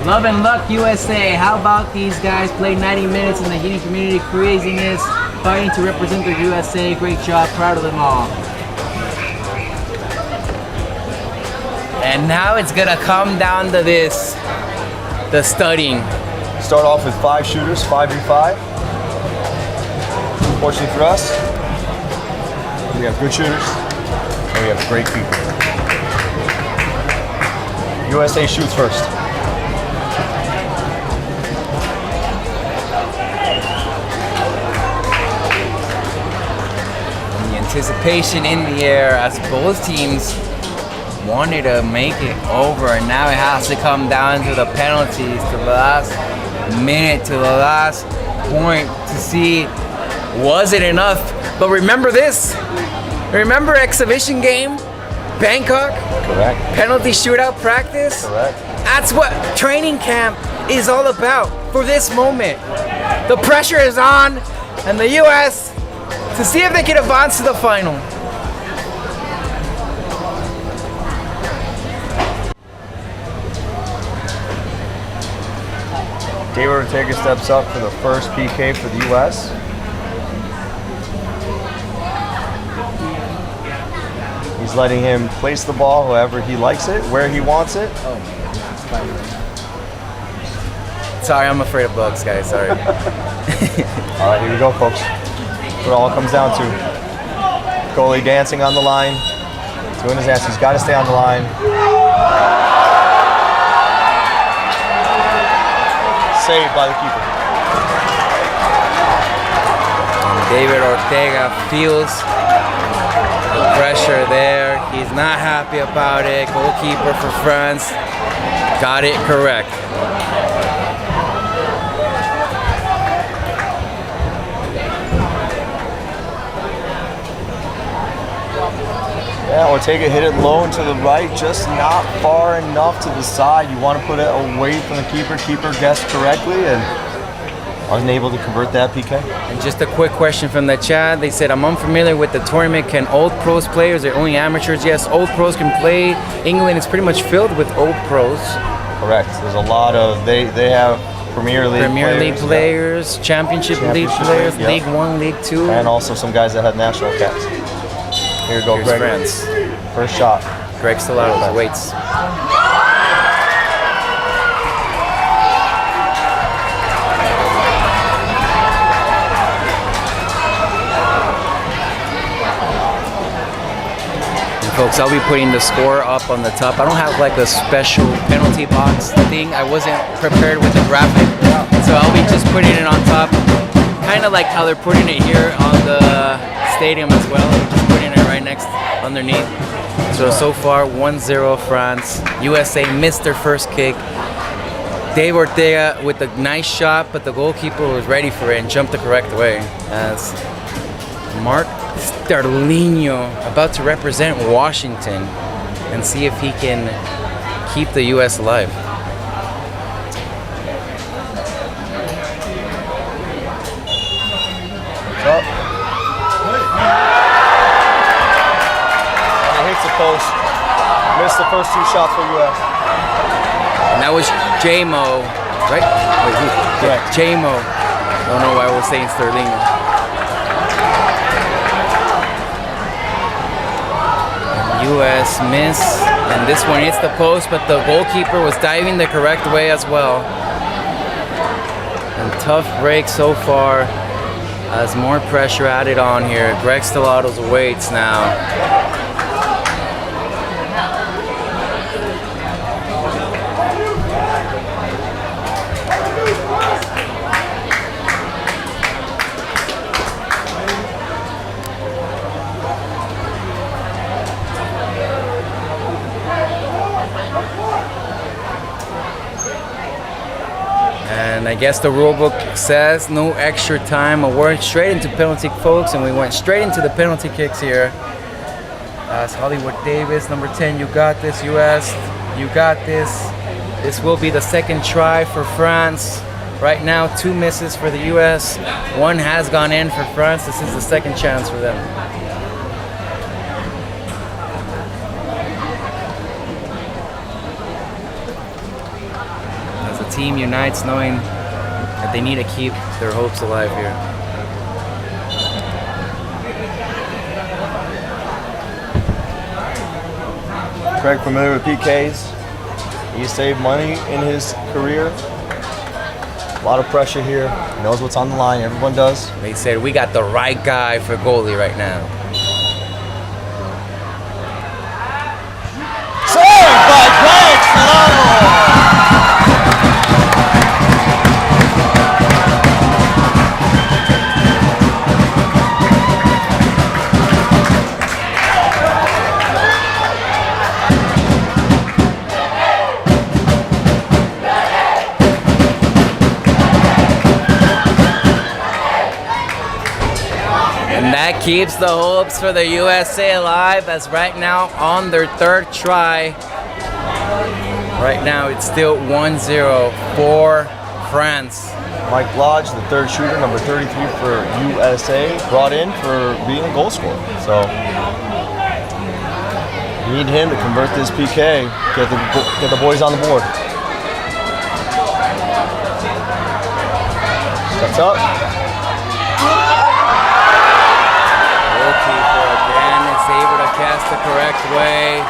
Love and luck, USA. How about these guys play 90 minutes in the heating community craziness, fighting to represent the USA. Great job, proud of them all. And now it's gonna come down to this, the studying. Start off with 5 shooters, 5v5. Fortunately for us, we have good shooters and we have great people. USA shoots first. And the anticipation in the air as both teams wanted to make it over, and now it has to come down to the penalties, to the last minute, to the last point to see was it enough. But remember this, remember exhibition game, Bangkok? Correct. Penalty shootout practice? Correct. That's what training camp is all about for this moment. The pressure is on, and the US to see if they can advance to the final. David Ortega steps up for the first PK for the US. He's letting him place the ball however he likes it, where he wants it. Oh, sorry, I'm afraid of bugs, guys. Sorry. All right, here we go, folks. That's what it all comes down to. Goalie dancing on the line, doing his dance. He's got to stay on the line. Saved by the keeper. And David Ortega feels the pressure there. He's not happy about it. Goalkeeper for France got it correct. Yeah, Ortega hit it low and to the right, just not far enough to the side. You want to put it away from the keeper. Keeper guessed correctly and wasn't able to convert that PK. And just a quick question from the chat. They said, I'm unfamiliar with the tournament. Can old pros play or is it only amateurs? Yes, old pros can play. England is pretty much filled with old pros. Correct. There's a lot of, they have Premier League players, Championship League players, League, League 1, League 2. And also some guys that had national caps. Here we go, Here's Greg. France. First shot. Greg still out of the weights. And folks, I'll be putting the score up on the top. I don't have like a special penalty box thing. I wasn't prepared with the graphic. So I'll be just putting it on top. Kind of like how they're putting it here on the stadium as well. We're just putting it right next underneath. So far 1-0 France. USA missed their first kick. Dave Ortega with a nice shot, but the goalkeeper was ready for it and jumped the correct way. As Mark Sterlino about to represent Washington and see if he can keep the US alive. Up. And he hits the post. Missed the first 2 shots for US. And that was J-Mo, right? Wait, who? Correct. J-Mo. I don't know why I was saying Sterling. just miss, and this one hits the post, but the goalkeeper was diving the correct way as well. And tough break so far as more pressure added on here. Greg Stellato's waits now. And I guess the rule book says no extra time. We're straight into penalty, folks, and we went straight into the penalty kicks here. That's Hollywood Davis, number 10. You got this, US. You got this. This will be the second try for France. Right now, 2 misses for the US. 1 has gone in for France. This is the second chance for them. Team unites knowing that they need to keep their hopes alive here. Craig familiar with PKs. He saved money in his career. A lot of pressure here. He knows what's on the line. Everyone does. They said we got the right guy for goalie right now. Saved by Greg Stellato! That keeps the hopes for the USA alive, as right now on their 3rd try. Right now it's still 1-0 for France. Mike Lodge, the 3rd shooter, number 33 for USA, brought in for being a goal scorer. So you need him to convert this PK, get the boys on the board. Steps up. Able to cast the correct way.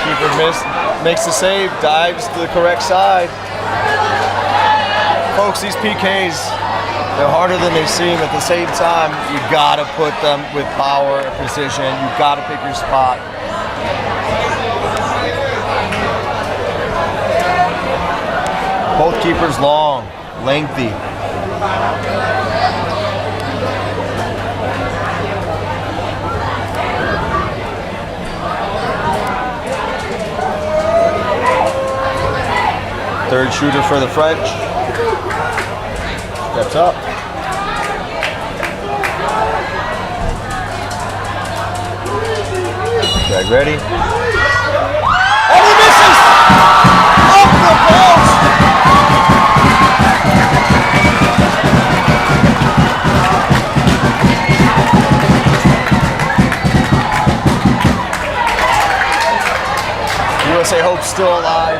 Keeper makes the save, dives to the correct side. Folks, these PKs, they're harder than they seem. At the same time, you gotta put them with power and precision. You gotta pick your spot. Both keepers long. Lengthy. Third shooter for the French. Steps up. Greg ready. Oh, he misses! Off the post! USA hope's still alive.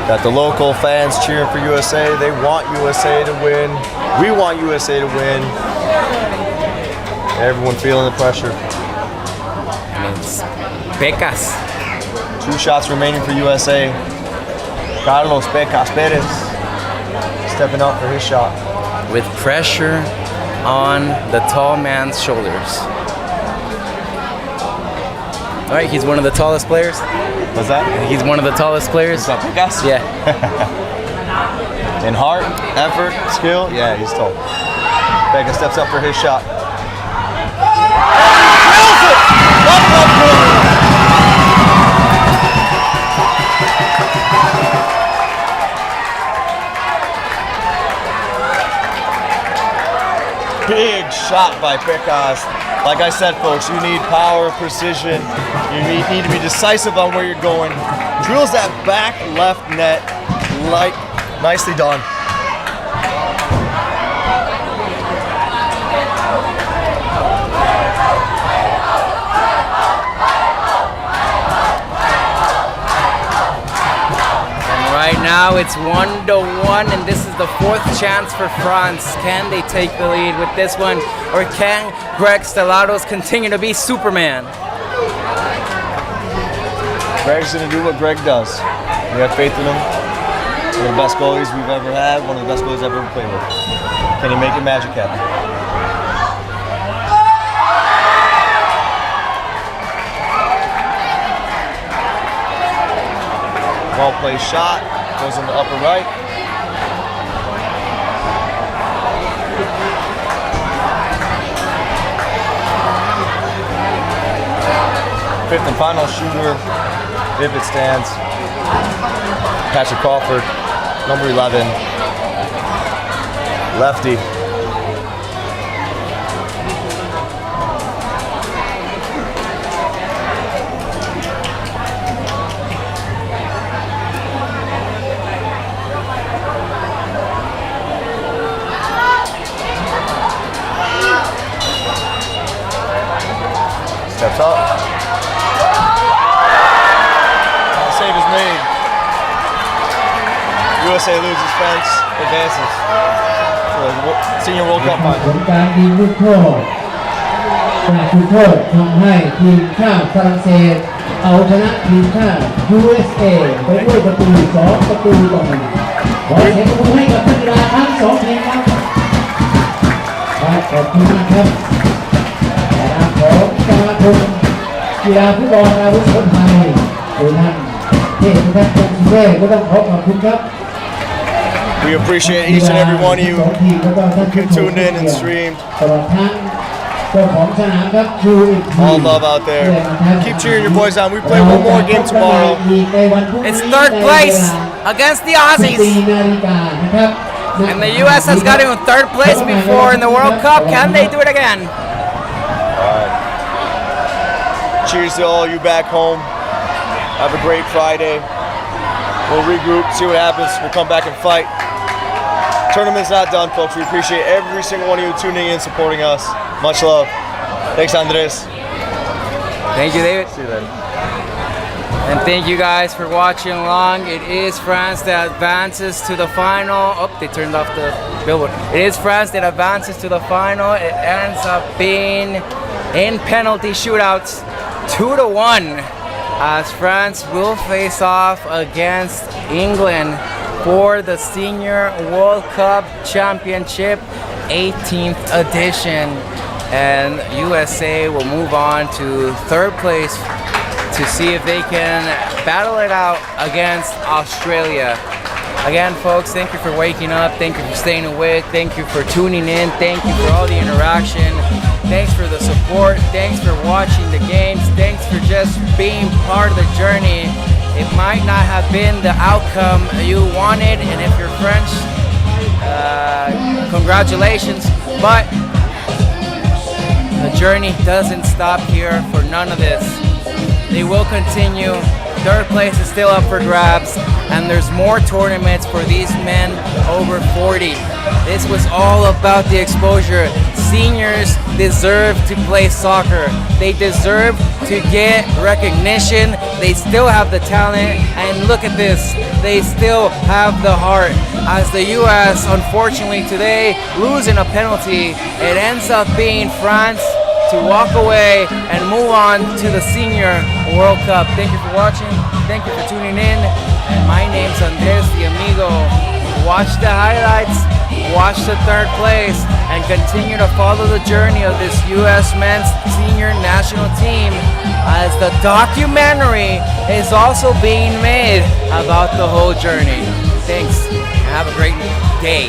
Got the local fans cheering for USA. They want USA to win. We want USA to win. Everyone feeling the pressure. And it's Pecas. 2 shots remaining for USA. Carlos Pecas Perez stepping up for his shot. With pressure on the tall man's shoulders. All right, he's one of the tallest players. What's that? He's one of the tallest players. Is that Pecas? Yeah. In heart, effort, skill, yeah, he's tall. Pecas steps up for his shot. Big shot by Pecas. Like I said, folks, you need power, precision. You need to be decisive on where you're going. Drills that back left net. nicely done. Right now it's 1-1, and this is the fourth chance for France. Can they take the lead with this one, or can Greg Stellados continue to be Superman? Greg's gonna do what Greg does. We have faith in him. One of the best goalies we've ever had, one of the best goalies I've ever played with. Can he make it magic happen? Well played shot, goes in the upper right. Fifth and final shooter, if it stands. Patrick Crawford, number 11, lefty. Steps up. Save is made. USA loses, France advances to the Senior World Cup ผ final. ลการยิงลูกโทษจากจุดโทษทำให้ทีมชาติฝรั่งเศสเอาชนะทีมชาติ USA ไปด้วยประตู2-1 ขอเสียงปรบมือให้กับนักกีฬาทั้ง2ทีมครับขอบคุณนะครับในนามของสมาคมกีฬาฟุตบอลอาวุโสไทยโดยท่านเทพทัศน์ พงศ์สุเทพก็ต้องขอบคุณครับ We appreciate each and every one of you who tuned in and streamed. ตลอดทั้งเจ้าของสนามครับ All love out there. Keep cheering your boys on. We play one more game tomorrow. It's third place against the Aussies. And the US has got in third place before in the World Cup. Can they do it again? Cheers to all you back home. Have a great Friday. We'll regroup, see what happens. We'll come back and fight. Tournament's not done, folks. We appreciate every single one of you tuning in, supporting us. Much love. Thanks, Andres. Thank you, David. See you then. And thank you guys for watching along. It is France that advances to the final. Oh, they turned off the billboard. It is France that advances to the final. It ends up being in penalty shootouts 2-1, as France will face off against England for the Senior World Cup Championship 18th edition. And USA will move on to third place to see if they can battle it out against Australia. Again, folks, thank you for waking up. Thank you for staying awake. Thank you for tuning in. Thank you for all the interaction. Thanks for the support. Thanks for watching the games. Thanks for just being part of the journey. It might not have been the outcome you wanted, and if you're French, congratulations. But the journey doesn't stop here for none of this. They will continue. Third place is still up for grabs, and there's more tournaments for these men over 40. This was all about the exposure. Seniors deserve to play soccer. They deserve to get recognition. They still have the talent, and look at this. They still have the heart. As the US, unfortunately today, losing a penalty, it ends up being France to walk away and move on to the Senior World Cup. Thank you for watching. Thank you for tuning in. And my name's Andres, the Amigo. Watch the highlights, watch the third place, and continue to follow the journey of this U.S. men's senior national team, as the documentary is also being made about the whole journey. Thanks, and have a great day.